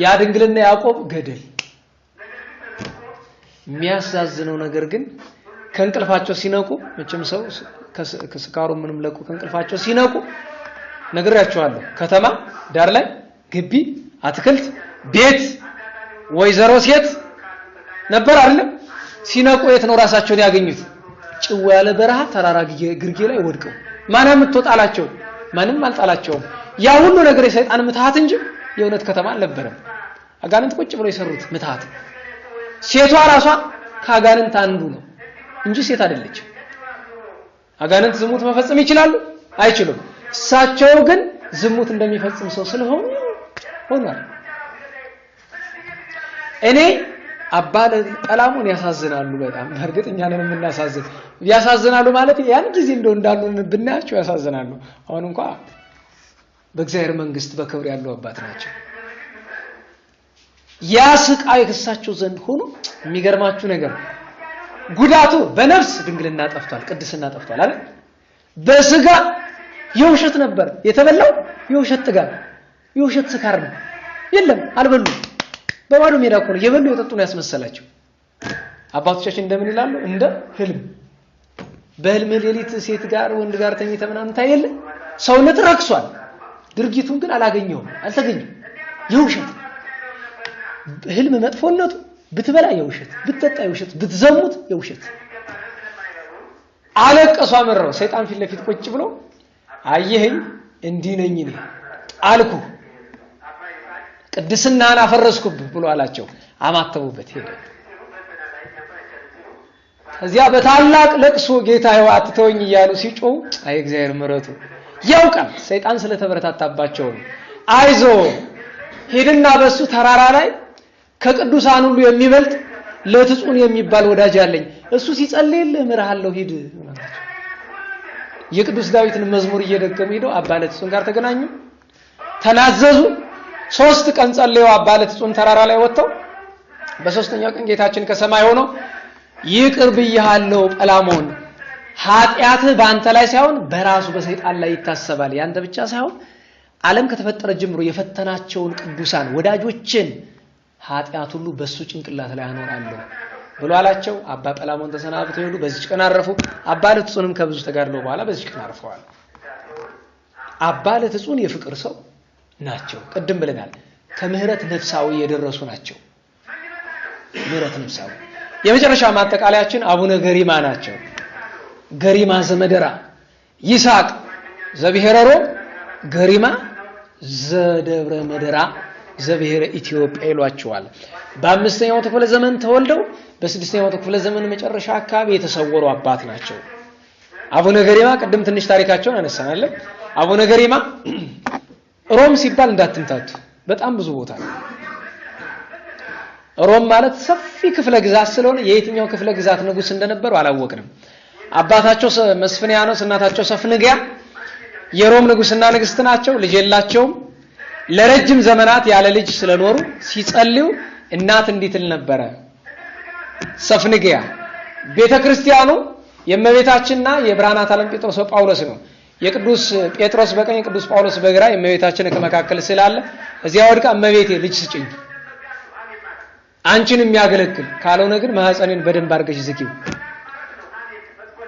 ያ ድንግልና ያዕቆብ ገደል የሚያሳዝነው ነገር ግን ከእንቅልፋቸው ሲነቁ መቼም ሰው ከስካሩ ምንም ለቁ ከእንቅልፋቸው ሲነቁ ነግሬያቸዋለሁ ከተማ ዳር ላይ ግቢ አትክልት ቤት ወይዘሮ ሴት ነበር አይደል ሲነቁ የት ነው ራሳቸውን ያገኙት ጭው ያለ በረሃ ተራራ ግርጌ ላይ ወድቀው ማንም ተጣላቸው ማንም አልጣላቸውም ያ ሁሉ ነገር የሰይጣን ምትሃት እንጂ የእውነት ከተማ አልነበረም አጋንንት ቁጭ ብለው የሰሩት ምትሃት ሴቷ ራሷ ከአጋንንት አንዱ ነው እንጂ ሴት አይደለች አጋንንት ዝሙት መፈጸም ይችላሉ አይችሉም እሳቸው ግን ዝሙት እንደሚፈጽም ሰው ስለሆኑ ሆኗል እኔ አባ ጰላሞን ያሳዝናሉ በጣም በእርግጠኛ ነን እናሳዝን ያሳዝናሉ ማለት ያን ጊዜ እንደው እንዳሉ ብናያቸው ያሳዝናሉ አሁን እንኳን በእግዚአብሔር መንግስት በክብር ያለው አባት ናቸው ያ ስቃይ ከሳቸው ዘንድ ሆኖ የሚገርማችሁ ነገር ጉዳቱ በነፍስ ድንግልና ጠፍቷል ቅድስና ጠፍቷል አይደል በስጋ የውሸት ነበር የተበላው የውሸት ጥጋብ የውሸት ስካር ነው የለም አልበሉ በባዶ ሜዳ እኮ ነው የበሉ የጠጡ ነው ያስመሰላቸው አባቶቻችን እንደምን ይላሉ እንደ ህልም በህልም ሌሊት ሴት ጋር ወንድ ጋር ተኝተምናም ታየለ ሰውነት ረክሷል ድርጊቱን ግን አላገኘውም አልተገኘም የውሸት ህልም መጥፎነቱ ብትበላ የውሸት ብትጠጣ የውሸት ብትዘሙት የውሸት አለቀሷ መረው ሰይጣን ፊት ለፊት ቁጭ ብሎ አየኸኝ እንዲህ ነኝ እኔ ጣልኩ ቅድስናን አፈረስኩብ ብሎ አላቸው አማተቡበት ሄደ እዚያ በታላቅ ለቅሶ ጌታ ይዋጥተውኝ ይያሉ ሲጮው አይ እግዚአብሔር ምሕረቱ ያውቃል ሰይጣን ስለተበረታታባቸው አይዞ ሄድና በሱ ተራራ ላይ ከቅዱሳን ሁሉ የሚበልጥ ለትጹን የሚባል ወዳጅ አለኝ እሱ ሲጸልይልህ ምራሃለው ሄድ የቅዱስ ዳዊትን መዝሙር እየደገሙ ሄደው አባ ለትጹን ጋር ተገናኙ ተናዘዙ 3 ቀን ጸልየው አባ ለትጹን ተራራ ላይ ወጣው በሶስተኛው ቀን ጌታችን ከሰማይ ሆኖ ይቅር ብያለሁ ጰላሞን ኃጢአትህ ባንተ ላይ ሳይሆን በራሱ በሰይጣን ላይ ይታሰባል ያንተ ብቻ ሳይሆን ዓለም ከተፈጠረ ጀምሮ የፈተናቸውን ቅዱሳን ወዳጆችን ኃጢአት ሁሉ በሱ ጭንቅላት ላይ አኖራለሁ ብሎ አላቸው አባ ጰላሞን ተሰናብተው ሄዱ በዚህ ቀን አረፉ አባ ለትጹንም ከብዙ ተጋድለው በኋላ በዚህ ቀን አርፈዋል አባ ለትጹን የፍቅር ሰው ናቸው ቅድም ብለናል ከምህረት ነፍሳዊ የደረሱ ናቸው ምህረት ነፍሳዊ የመጨረሻ ማጠቃለያችን አቡነ ገሪማ ናቸው ገሪማ ዘመደራ ይስሐቅ ዘብሔረሮ ገሪማ ዘደብረ መደራ ዘብሔረ ኢትዮጵያ ይሏቸዋል በ5ኛው ክፍለ ዘመን ተወልደው በ6ኛው ክፍለ ዘመን መጨረሻ አካባቢ የተሰወሩ አባት ናቸው አቡነ ገሪማ ቀደም ትንሽ ታሪካቸውን አነሳናል አቡነ ገሪማ ሮም ሲባል እንዳትምታቱ በጣም ብዙ ቦታ ነው ሮም ማለት ሰፊ ክፍለ ግዛት ስለሆነ የየትኛው ክፍለ ግዛት ንጉስ እንደነበሩ አላወቅንም አባታቸው መስፍንያኖስ እናታቸው ሰፍንግያ የሮም ንጉስና ንግስት ናቸው ልጅ የላቸውም ለረጅም ዘመናት ያለ ልጅ ስለኖሩ ሲጸልዩ እናት እንዲትል ነበር ሰፍንግያ ቤተክርስቲያኑ የእመቤታችንና የብርሃናት ዓለም ጴጥሮስ ጳውሎስ ነው የቅዱስ ጴጥሮስ በቀኝ ቅዱስ ጳውሎስ በግራ የእመቤታችን ከመካከል ስላለ እዚያ ወድቃ እመቤቴ ልጅ ስጭኝ አንቺን የሚያገለግል ካልሆነ ግን ማህፀኔን በደንብ አርገሽ ዝጊው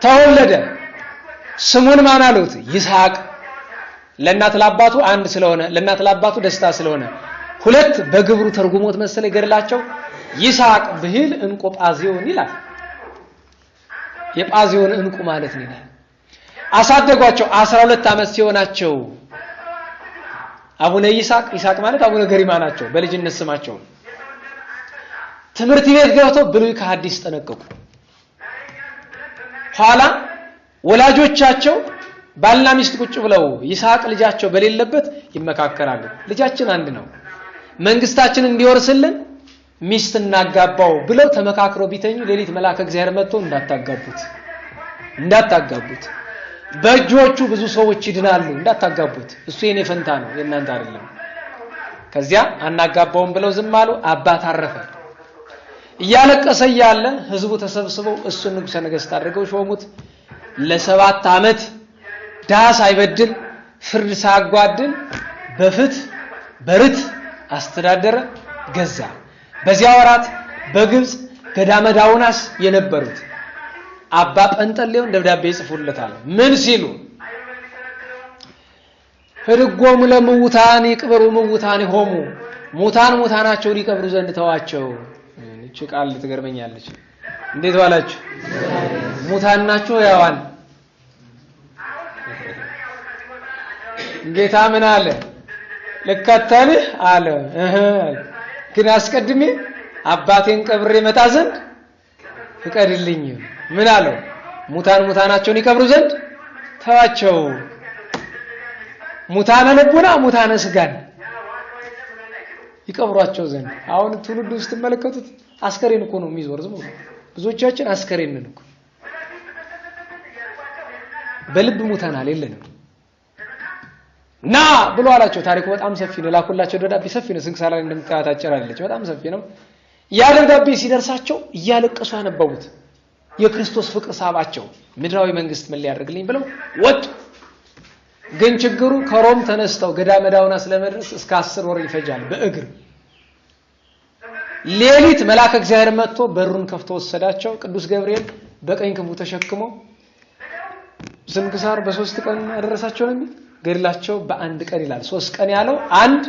ተወለደ ስሙን ማን አሉት ይስሐቅ ለእናት ለአባቱ አንድ ስለሆነ ለእናት ለአባቱ ደስታ ስለሆነ ሁለት በግብሩ ተርጉሞት መሰለ ይገርላቸው ይስሐቅ ብሂል እንቁ ጳዚዮን ይላል የጳዚዮን እንቁ ማለት ነው አሳደጓቸው 12 ዓመት ሲሆናቸው አቡነ ይስሐቅ ማለት አቡነ ገሪማ ናቸው በልጅነት ስማቸው ትምህርት ቤት ገብተው ብሉይ ከሐዲስ ተነቀቁ ኋላ ወላጆቻቸው ባልና ሚስት ቁጭ ብለው ይስሐቅ ልጃቸው በሌለበት ይመካከራሉ። ልጃችን አንድ ነው፣ መንግስታችን እንዲወርስልን ሚስት እናጋባው ብለው ተመካክረው ቢተኙ ሌሊት መልአከ እግዚአብሔር መጥቶ እንዳታጋቡት በእጆቹ ብዙ ሰዎች ይድናሉ፣ እንዳታጋቡት፣ እሱ የኔ ፈንታ ነው የእናንተ አይደለም። ከዚያ አናጋባውም ብለው ዝም አሉ። አባት አረፈ። እያለቀሰ ያለ ህዝቡ ተሰብስበው እሱን ንጉሠ ነገሥት አድርገው ሾሙት። ለ7 ዓመት ዳስ አይበድል ፍርድ ሳያጓድል በፍትህ በርት አስተዳደረ፣ ገዛ። በዚያ ወራት በግብጽ ገዳመ ዳውናስ የነበሩት አባ ጰንጠሌዎን ደብዳቤ ይጽፉለታል። ምን ሲሉ? ህድጎሙ ለምውታን ይቅበሩ ምውታን ሆሙ፣ ሙታናቸውን ይቀብሩ ዘንድ ተዋቸው። እቺ ቃል ትገርመኛለች። እንዴት ዋላችሁ? ሙታን ናቸው ያዋን ጌታ ምን አለ? ልከተልህ አለ። ግን አስቀድሜ አባቴን ቀብሬ መጣ ዘንድ ፍቀድልኝ። ምን አለው? ሙታናቸውን ይቀብሩ ዘንድ ተዋቸው። ሙታነ ልቡና ሙታነ ስጋን ይቀብሯቸው ዘንድ። አሁን ትውልዱ ውስጥ ተመለከቱት፣ አስከሬን እኮ ነው የሚዞር። ዝም ብሎ ብዙዎቻችን አስከሬን ነን እኮ፣ በልብ ሙታናል የለንም። ና ብሎ አላቸው። ታሪኩ በጣም ሰፊ ነው። ላኩላቸው ደብዳቤ ሰፊ ነው። ስንክሳር ላይ እንደምታያታጨር አይደለች፣ በጣም ሰፊ ነው። ያ ደብዳቤ ሲደርሳቸው እያለቀሱ አነበቡት። የክርስቶስ ፍቅር ሳባቸው። ምድራዊ መንግስት ምን ሊያደርግልኝ ብለው ወጡ። ግን ችግሩ ከሮም ተነስተው ገዳመ ዳውናስ ለመድረስ እስከ 10 ወር ይፈጃል በእግር። ሌሊት መልአከ እግዚአብሔር መጥቶ በሩን ከፍቶ ወሰዳቸው። ቅዱስ ገብርኤል በቀኝ ክንፉ ተሸክሞ ስንክሳር በ3 ቀን ያደረሳቸው ነው የሚል ገድላቸው በ1 ቀን ይላል። 3 ቀን ያለው አንድ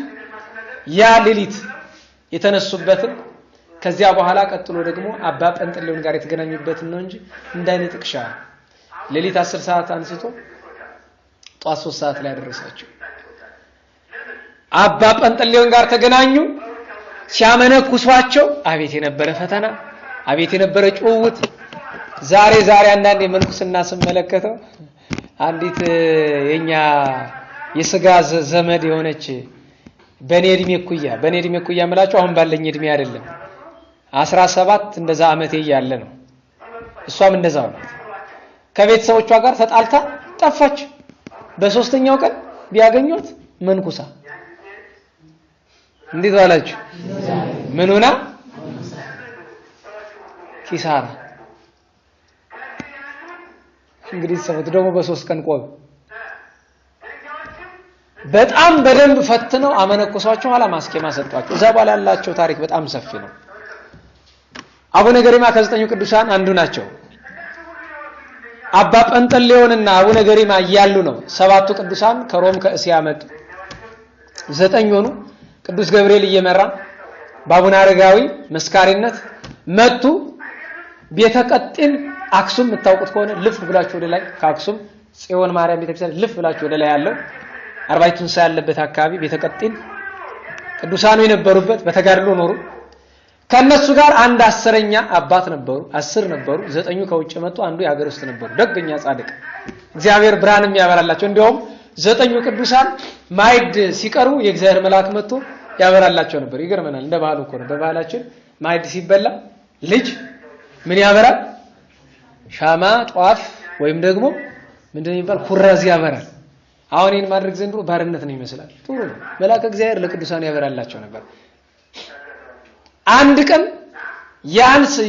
ያ ሌሊት የተነሱበትን ከዚያ በኋላ ቀጥሎ ደግሞ አባ ጰንጠሌዎን ጋር የተገናኙበትን ነው እንጂ እንዳይነ ጥቅሻ ሌሊት 10 ሰዓት አንስቶ ጧት 3 ሰዓት ላይ ያደረሳቸው። አባ ጰንጠሌዎን ጋር ተገናኙ። ሲያመነኩሷቸው አቤት የነበረ ፈተና፣ አቤት የነበረ ጭውውት። ዛሬ አንዳንድ የመንኩስና ስመለከተው አንዲት የኛ የስጋ ዘመድ የሆነች በኔ እድሜ ኩያ ማለት አሁን ባለኝ እድሜ አይደለም 17 እንደዛ አመቴ ያለ ነው። እሷም እንደዛው ነው። ከቤተሰቦቿ ጋር ተጣልታ ጠፋች። በ3ኛው ቀን ቢያገኙት መንኩሳ። እንዴት ዋላችሁ? ምን ሆና ኪሳራ። እንግዲህ ሰውት ደግሞ በ3 ቀን ቆዩ። በጣም በደንብ ፈትነው አመነኮሷቸው። ኋላ ማስኬማ ሰጧቸው። እዛ በኋላ ያላቸው ታሪክ በጣም ሰፊ ነው። አቡነ ገሪማ ከ9ኙ ቅዱሳን አንዱ ናቸው። አባ ጰንጠሌዎንና አቡነ ገሪማ እያሉ ነው 7ቱ ቅዱሳን ከሮም ከእስያ መጡ። 9 ሆኑ። ቅዱስ ገብርኤል እየመራ በአቡነ አረጋዊ መስካሪነት መጡ። ቤተ ቀጢን አክሱም የምታውቁት ከሆነ ልፍ ብላችሁ ወደ ላይ ከአክሱም ጽዮን ማርያም ቤተክርስቲያን ልፍ ብላችሁ ወደ ላይ ያለው አርባዕቱ እንስሳ ያለበት አካባቢ ቤተ ቀጢን ቅዱሳኑ የነበሩበት በተጋድሎ ኖሩ። ከነሱ ጋር አንድ 10ኛ አባት ነበሩ። 10 ነበሩ። 9ኙ ከውጭ መጡ፣ አንዱ የሀገር ውስጥ ነበሩ። ደግኛ ጻድቅ እግዚአብሔር ብርሃንም ያበራላቸው። እንደውም 9ኙ ቅዱሳን ማይድ ሲቀርቡ የእግዚአብሔር መልአክ መጥቶ ያበራላቸው ነበር። ይገርመናል። እንደ ባህሉ እኮ ነው። በባህላችን ማይድ ሲበላ ልጅ ምን ያበራል? ሻማ ጧፍ ወይም ደግሞ ምንድነው የሚባል ኩራዝ ያበራል። አሁን ይሄን ማድረግ ዘንድሮ ባርነት ነው ይመስላል። ጥሩ ነው። መልአከ እግዚአብሔር ለቅዱሳን ያበራላቸው ነበር። አንድ ቀን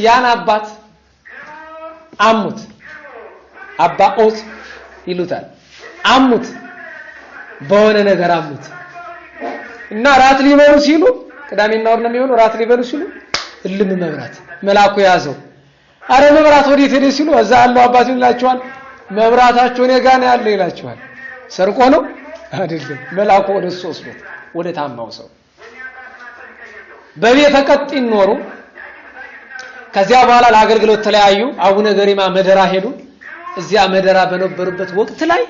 ያን አባት አሙት። አባ ኦት ይሉታል። አሙት በሆነ ነገር አሙት እና ራት ሊበሉ ሲሉ ቅዳሜና እሑድ ነው የሚሆነው። ራት ሊበሉ ሲሉ እልም መብራት መልአኩ ያዘው። አረ መብራት ወዴት ሄደ ሲሉ እዛ ያለው አባት ይላቸዋል። መብራታቸው እኔ ጋር ነው ያለው ይላቸዋል። ሰርቆ ነው አይደለም። መልአኩ ወደ እሱ ወስዶት ወደ ታማው ሰው በቤተ ቀጢን ኖሩ። ከዚያ በኋላ ለአገልግሎት ተለያዩ። አቡነ ገሪማ መደራ ሄዱ። እዚያ መደራ በነበሩበት ወቅት ላይ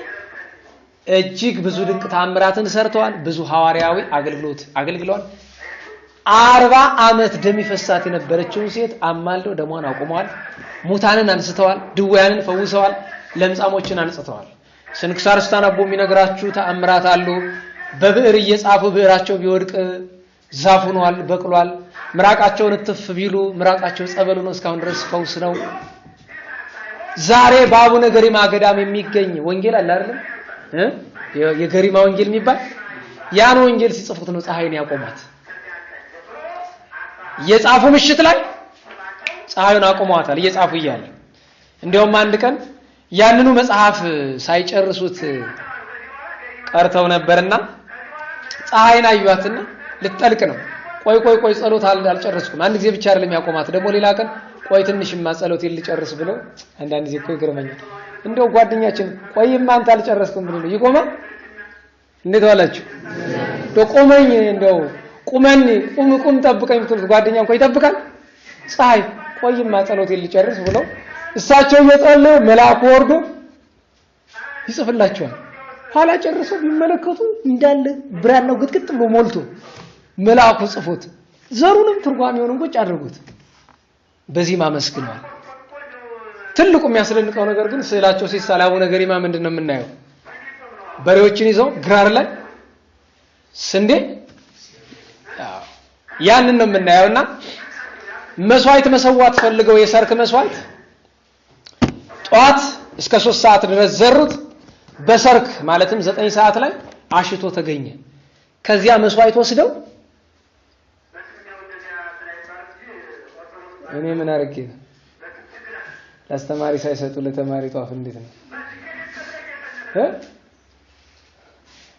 እጅግ ብዙ ድንቅ ተአምራትን ሰርተዋል። ብዙ ሐዋርያዊ አገልግሎት አገልግለዋል። 40 ዓመት ደም ይፈሳት የነበረችውን ሴት አማልደው ደሟን አቁመዋል። ሙታንን አንስተዋል። ድውያንን ፈውሰዋል። ለምጻሞችን አንጽተዋል። ስንክሳር ስታነቡ የሚነግራችሁ ተአምራት አሉ። በብዕር እየጻፉ ብዕራቸው ቢወድቅ ዛፍ ሆኗል፣ በቅሏል። ምራቃቸውን እትፍ ቢሉ ምራቃቸው ጸበል ነው፣ እስካሁን ድረስ ፈውስ ነው። ዛሬ በአቡነ ገሪማ ገዳም የሚገኝ ወንጌል አለ አይደል? የገሪማ ወንጌል የሚባል ያን ወንጌል ሲጽፉት ነው ፀሐይን ያቆማት። እየጻፉ ምሽት ላይ ፀሐዩን አቆሟታል እየጻፉ እያለ። እንዲያውም አንድ ቀን ያንኑ መጽሐፍ ሳይጨርሱት ቀርተው ነበርና ፀሐይን አዩአትና ልትጠልቅ ነው። ቆይ ጸሎት አልጨረስኩም። አንድ ጊዜ ብቻ አይደለም ያቆማት፣ ደግሞ ሌላ ቀን ቆይ ትንሽማ ጸሎት ልጨርስ ብለው አንዳንድ ጊዜ እኮ ይገርመኛል። እንደው ጓደኛችን ቆይማ አንተ አልጨረስኩም ብሎ ይቆማል። እንዴት ዋላችሁ? ቆመኝ እንደው ቁም ጠብቀኝ ብትሉት ጓደኛ እንኳን ይጠብቃል። ፀሐይ ቆይማ ጸሎት ልጨርስ ብለው እሳቸው እየጸለዩ መልአኩ ወርዶ ይጽፍላቸዋል። ኋላ ጨርሰው ቢመለከቱ እንዳለ ብራን ነው ግጥግጥ ብሎ ሞልቶ መልአኩ ጽፎት ዘሩንም ትርጓሜውንም ቁጭ አድርጉት። በዚህ ማመስግነዋል። ትልቁ የሚያስደንቀው ነገር ግን ስዕላቸው ሲሳል አቡነ ገሪማ ምንድነው የምናየው? በሬዎችን ይዘው ግራር ላይ ስንዴ ያንን ነው የምናየውና መስዋዕት መሰዋት ፈልገው የሰርክ መስዋዕት ጧት እስከ 3 ሰዓት ድረስ ዘሩት። በሰርክ ማለትም 9 ሰዓት ላይ አሽቶ ተገኘ። ከዚያ መስዋዕት ወስደው እኔ ምን አርጌ ለአስተማሪ ሳይሰጡ ለተማሪ ጧፍ እንዴት ነው?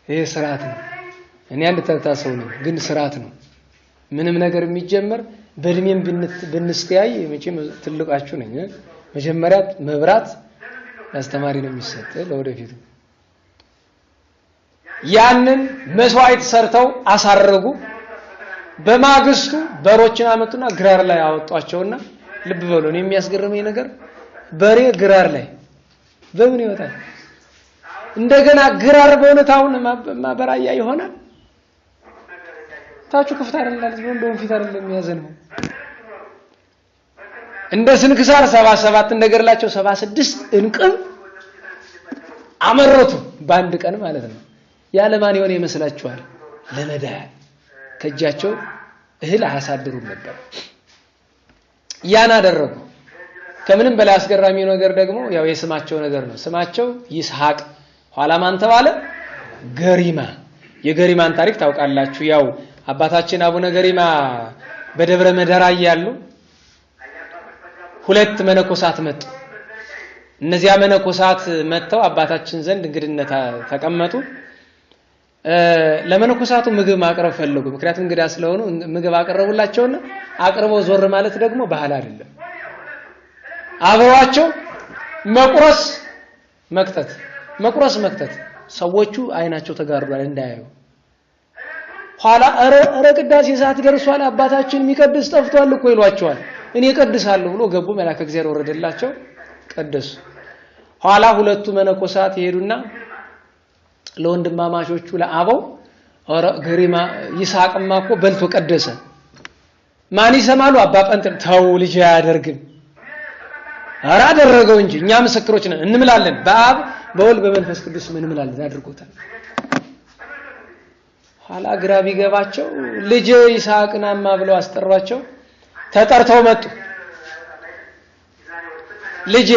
ይሄ ስርዓት ነው። እኔ አንድ ተርታሰው ነው ግን ስርዓት ነው። ምንም ነገር የሚጀመር በእድሜም ብንስተያይ መቼም ትልቃችሁ ነኝ። መጀመሪያ መብራት ለአስተማሪ ነው የሚሰጥ ለወደፊቱ። ያንን መስዋዕት ሰርተው አሳረጉ። በማግስቱ በሮችን አመጡና ግራር ላይ አወጧቸውና ልብ በሉ ነው የሚያስገርመኝ ነገር በሬ ግራር ላይ በምን ይወጣል? እንደገና ግራር በእውነታውን ማበራያ ይሆናል። ታቹ ክፍት አይደለም እንደውም ፊት አይደለም የሚያዘነው። እንደ ስንክሳር 77 እንደገርላቸው 76 እንቅብ አመረቱ በአንድ ቀን ማለት ነው። ያለማን የሆነ ይመስላችኋል? ለመዳን ከእጃቸው እህል አያሳድሩም ነበር። ያን አደረጉ። ከምንም በላይ አስገራሚው ነገር ደግሞ ያው የስማቸው ነገር ነው። ስማቸው ይስሐቅ ኋላ ማን ተባለ? ገሪማ። የገሪማን ታሪክ ታውቃላችሁ። ያው አባታችን አቡነ ገሪማ በደብረ መደራ ያሉ 2 መነኮሳት መጡ። እነዚያ መነኮሳት መጥተው አባታችን ዘንድ እንግድነት ተቀመጡ። ለመነኮሳቱ ምግብ ማቅረብ ፈለጉ። ምክንያቱም እንግዳ ስለሆኑ ምግብ አቀረቡላቸውና አቅርበው ዞር ማለት ደግሞ ባህል አይደለም። አብረዋቸው መቁረስ መክተት ሰዎቹ አይናቸው ተጋርዷል እንዳያዩ። ኋላ አረ ቅዳሴ ሰዓት ደርሷል አባታችን የሚቀድስ ጠፍቷል እኮ ይሏቸዋል። እኔ ቀድሳለሁ ብሎ ገቡ። መልአከ እግዚአብሔር ወረደላቸው፣ ቀደሱ። ኋላ 2ቱ መነኮሳት ይሄዱና ለወንድማማቾቹ ለአበው አረ ገሪማ ይስሐቅማ እኮ በልቶ ቀደሰ። ማን ይሰማሉ? አባ ጴንጤ ተው ልጅ አያደርግም። አረ አደረገው እንጂ እኛ ምስክሮች ነን እንምላለን። በአብ በወልድ በመንፈስ ቅዱስ ምን እንምላለን አድርጎታል። ኋላ ግራ ቢገባቸው ልጅ ይስሐቅናማ ብለው አስጠሯቸው። ተጠርተው መጡ። ልጅ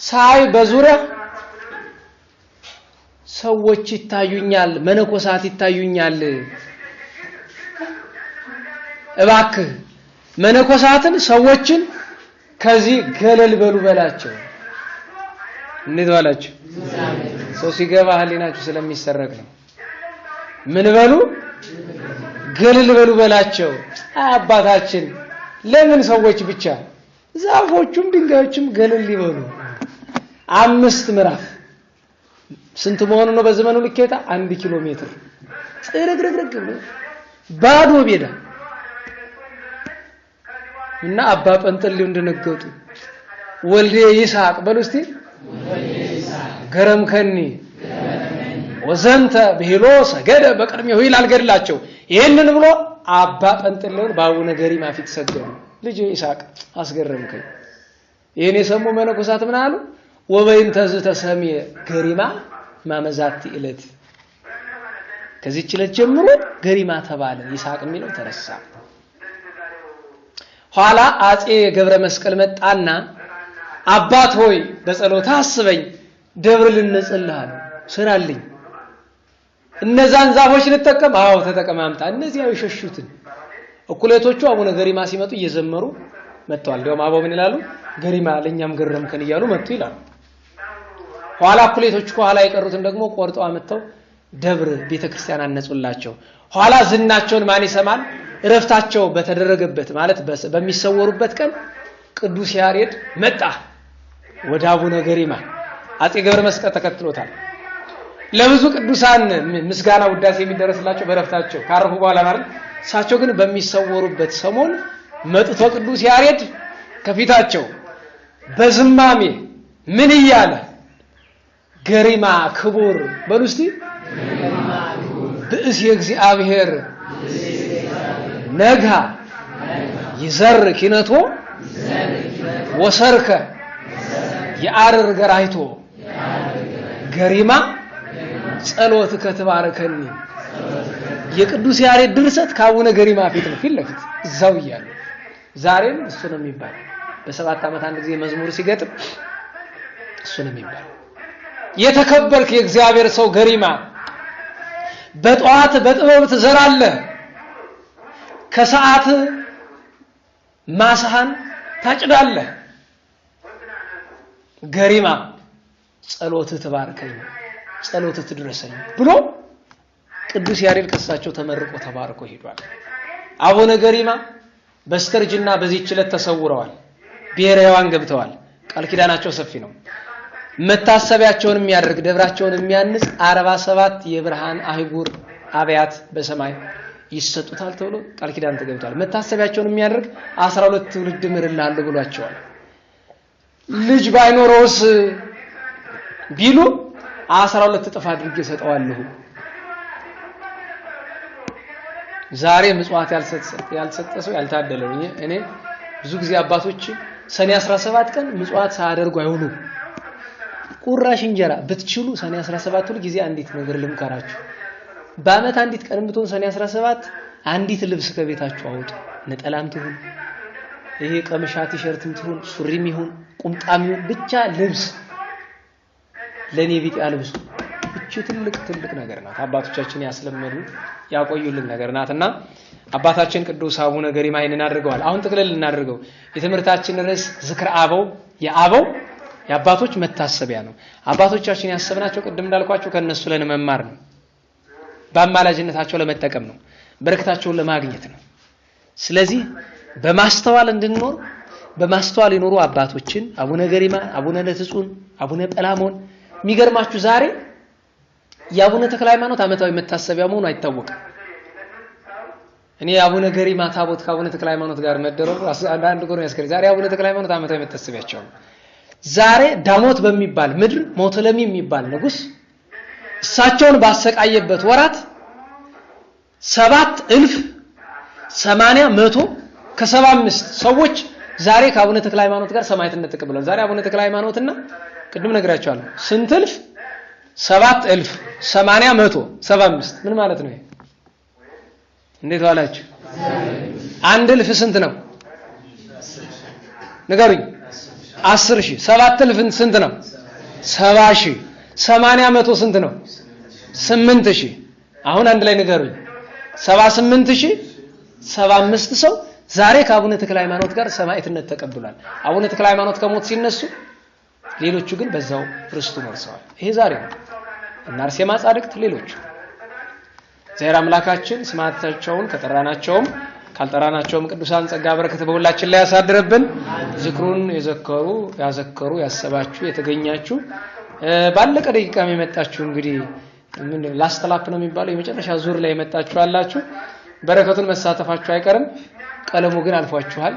ሳይ በዙሪያ ሰዎች ይታዩኛል፣ መነኮሳት ይታዩኛል። እባክህ መነኮሳትን ሰዎችን ከዚህ ገለል በሉ በላቸው። እንዴት ባላችሁ? ሰው ሲገባ ህሊናችሁ ስለሚሰረቅ ነው። ምን በሉ? ገለል በሉ በላቸው። አባታችን ለምን ሰዎች ብቻ? ዛፎቹም ድንጋዮችም ገለል ይበሉ። 5 ምዕራፍ ስንት መሆኑ ነው በዘመኑ ልኬታ? 1 ኪሎ ሜትር ጽርግርግርግ ባዶ ሜዳ እና አባ ጴንጤሌው እንደነገጡ ወልደ ይስሐቅ በሉ እስቲ ገረምከኒ ወዘንተ ብሂሎ ሰገደ በቅድሜው ይላል ገድላቸው። ይሄንን ብሎ አባ ጴንጤሌውን በአቡነ ገሪማ ፊት ሰገዱ። ልጅ ይስሐቅ አስገረምከኝ። ይሄን የሰሙ መነኮሳት ምን አሉ? ወበይን ተዝተ ሰሚ ገሪማ ማመዛቲ ዕለት ከዚህ ዕለት ጀምሮ ገሪማ ተባለ። ይስሐቅ የሚለው ተረሳ። ኋላ አጼ ገብረ መስቀል መጣና አባት ሆይ በጸሎት አስበኝ ደብር ልንጽልሃል ስራልኝ እነዛን ዛፎች ልተቀም። አዎ ተጠቀማምጣ። እነዚያው የሸሹትን እኩሌቶቹ አቡነ ገሪማ ሲመጡ እየዘመሩ መጥተዋል። እንደውም አባው ምን ይላሉ? ገሪማ ለኛም ገረምከን እያሉ መጡ ይላሉ። ኋላ እኩሌቶቹ ከኋላ የቀሩትን ደግሞ ቆርጠው አመጣው ደብር ቤተክርስቲያን አነጹላቸው። ኋላ ዝናቸውን ማን ይሰማል? እረፍታቸው በተደረገበት ማለት በሚሰወሩበት ቀን ቅዱስ ያሬድ መጣ ወደ አቡነ ገሪማ። አጼ ገብረ መስቀል ተከትሎታል። ለብዙ ቅዱሳን ምስጋና ውዳሴ የሚደረስላቸው በእረፍታቸው ካረፉ በኋላ ማለት እሳቸው ግን በሚሰወሩበት ሰሞን መጥቶ ቅዱስ ያሬድ ከፊታቸው በዝማሜ ምን እያለ ገሪማ ክቡር በሉ እስቲ ብእስ የእግዚአብሔር ነጋ ይዘር ኪነቶ ወሰርከ የአርር ገራይቶ ገሪማ ጸሎት ከተባረከኒ። የቅዱስ ያሬድ ድርሰት ከአቡነ ገሪማ ፊት ነው፣ ፊት ለፊት እዛው ይያሉ። ዛሬም እሱ ነው የሚባል። በ7 ዓመት አንድ ጊዜ መዝሙር ሲገጥም እሱ ነው የሚባል። የተከበርክ የእግዚአብሔር ሰው ገሪማ በጧት በጥበብ ትዘራለህ፣ ከሰዓት ማሳህን ታጭዳለህ። ገሪማ ጸሎት ተባርከኝ ጸሎት ትድረሰኝ ብሎ ቅዱስ ያሬድ ከሳቸው ተመርቆ ተባርኮ ሄዷል። አቡነ ገሪማ በስተርጅና በዚህ ዕለት ተሰውረዋል። ብሔረ ሕያዋን ገብተዋል። ቃል ኪዳናቸው ሰፊ ነው። መታሰቢያቸውን የሚያደርግ ደብራቸውን የሚያንጽ 47 የብርሃን አህጉር አብያት በሰማይ ይሰጡታል ተብሎ ቃል ኪዳን ተገብቷል። መታሰቢያቸውን የሚያደርግ 12 ትውልድ ምርላሉ ብሏቸዋል። ልጅ ባይኖረውስ ቢሉ 12 እጥፍ አድርጌ ሰጠዋለሁ። ዛሬ ምጽዋት ያልሰጠ ሰው ያልታደለው። እኔ ብዙ ጊዜ አባቶች ሰኔ 17 ቀን ምጽዋት ሳያደርጉ አይውሉ። ቁራሽ እንጀራ ብትችሉ ሰኔ 17 ሁሉ ጊዜ አንዲት ነገር ልምከራችሁ። በአመት አንዲት ቀን ብትሆን ሰኔ 17 አንዲት ልብስ ከቤታችሁ አውጡ። ነጠላም ትሁን ይሄ ቀምሻ ቲሸርትም ትሁን ሱሪም ይሁን ቁምጣም ይሁን ብቻ ልብስ ለኔ ቢጤ አልብሱ። እቺ ትልቅ ነገር ናት። አባቶቻችን ያስለመዱ ያቆዩልን ነገር ናትና አባታችን ቅዱስ አቡነ ገሪማ ይሄንን አድርገዋል። አሁን ጥቅልል እናድርገው። የትምህርታችን ርዕስ ዝክረ አበው የአበው የአባቶች መታሰቢያ ነው። አባቶቻችን ያሰብናቸው ቅድም እንዳልኳቸው ከነሱ ለመማር ነው። በአማላጅነታቸው ለመጠቀም ነው። በረከታቸውን ለማግኘት ነው። ስለዚህ በማስተዋል እንድንኖር በማስተዋል ይኖሩ አባቶችን አቡነ ገሪማ፣ አቡነ ለትጹን፣ አቡነ ጰላሞን። የሚገርማችሁ ዛሬ የአቡነ ተክለ ሃይማኖት ዓመታዊ መታሰቢያ መሆኑ አይታወቅም። እኔ አቡነ ገሪማ ታቦት ከአቡነ ተክለ ሃይማኖት ጋር መደረጉ አንድ ጎን ያስከሪ። ዛሬ አቡነ ተክለ ሃይማኖት ዓመታዊ መታሰቢያቸው ነው። ዛሬ ዳሞት በሚባል ምድር ሞተለሚ የሚባል ንጉስ እሳቸውን ባሰቃየበት ወራት 7,000 ከ75 ሰዎች ዛሬ ከአቡነ ተክለ ሃይማኖት ጋር ሰማዕትነት ተቀብለዋል። ዛሬ አቡነ ተክለ ሃይማኖትና ቅድም ነግራችኋለሁ ስንት እልፍ 7,000 ምን ማለት ነው? እንዴት ዋላችሁ? አንድ እልፍ ስንት ነው? ንገሩኝ። 10,000 7,000 ስንት ነው? 70,000 80 ስንት ነው? 8,000 አሁን አንድ ላይ ንገሩኝ። 78,075 ሰው ዛሬ ከአቡነ ተክለ ሃይማኖት ጋር ሰማዕትነት ተቀብሏል። አቡነ ተክለ ሃይማኖት ከሞት ሲነሱ ሌሎቹ ግን በዛው ርስቱ ወርሰዋል። ይሄ ዛሬ ነው። እና አርሴማ ጻድቅት ሌሎቹ ዛሬ አምላካችን ስማታቸውን ከጠራናቸውም ካልጠራናቸውም ቅዱሳን ጸጋ በረከት በሁላችን ላይ ያሳድርብን። ዝክሩን ያዘከሩ ያሰባችሁ የተገኛችሁ ባለቀ ደቂቃም የመጣችሁ እንግዲህ ምን ላስተላፕ ነው የሚባለው የመጨረሻ ዙር ላይ የመጣችሁ አላችሁ። በረከቱን መሳተፋችሁ አይቀርም። ቀለሙ ግን አልፏችኋል።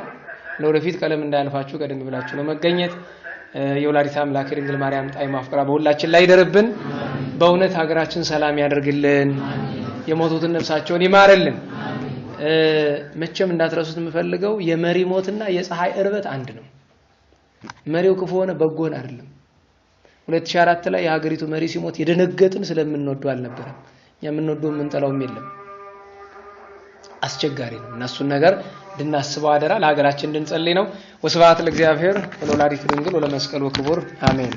ለወደፊት ቀለም እንዳያልፋችሁ ቀደም ብላችሁ ነው መገኘት። የወላዲተ አምላክ ድንግል ማርያም ጣዕመ ፍቅሯ በሁላችን ላይ ይደርብን። በእውነት ሀገራችን ሰላም ያደርግልን። የሞቱትን ነፍሳቸውን ይማርልን። መቼም እንዳትረሱት የምፈልገው የመሪ ሞትና የፀሐይ እርበት አንድ ነው። መሪው ክፉ ሆነ በጎን አይደለም። 2004 ላይ የሀገሪቱ መሪ ሲሞት የደነገጥን ስለምንወደው አልነበረም። የምንወደው የምንጠላውም የለም። አስቸጋሪ ነው እና እሱን ነገር እንድናስበው አደራ ለሀገራችን እንድንጸልይ ነው። ወስብሐት ለእግዚአብሔር ወለወላዲቱ ድንግል ወለመስቀሉ ክቡር አሜን።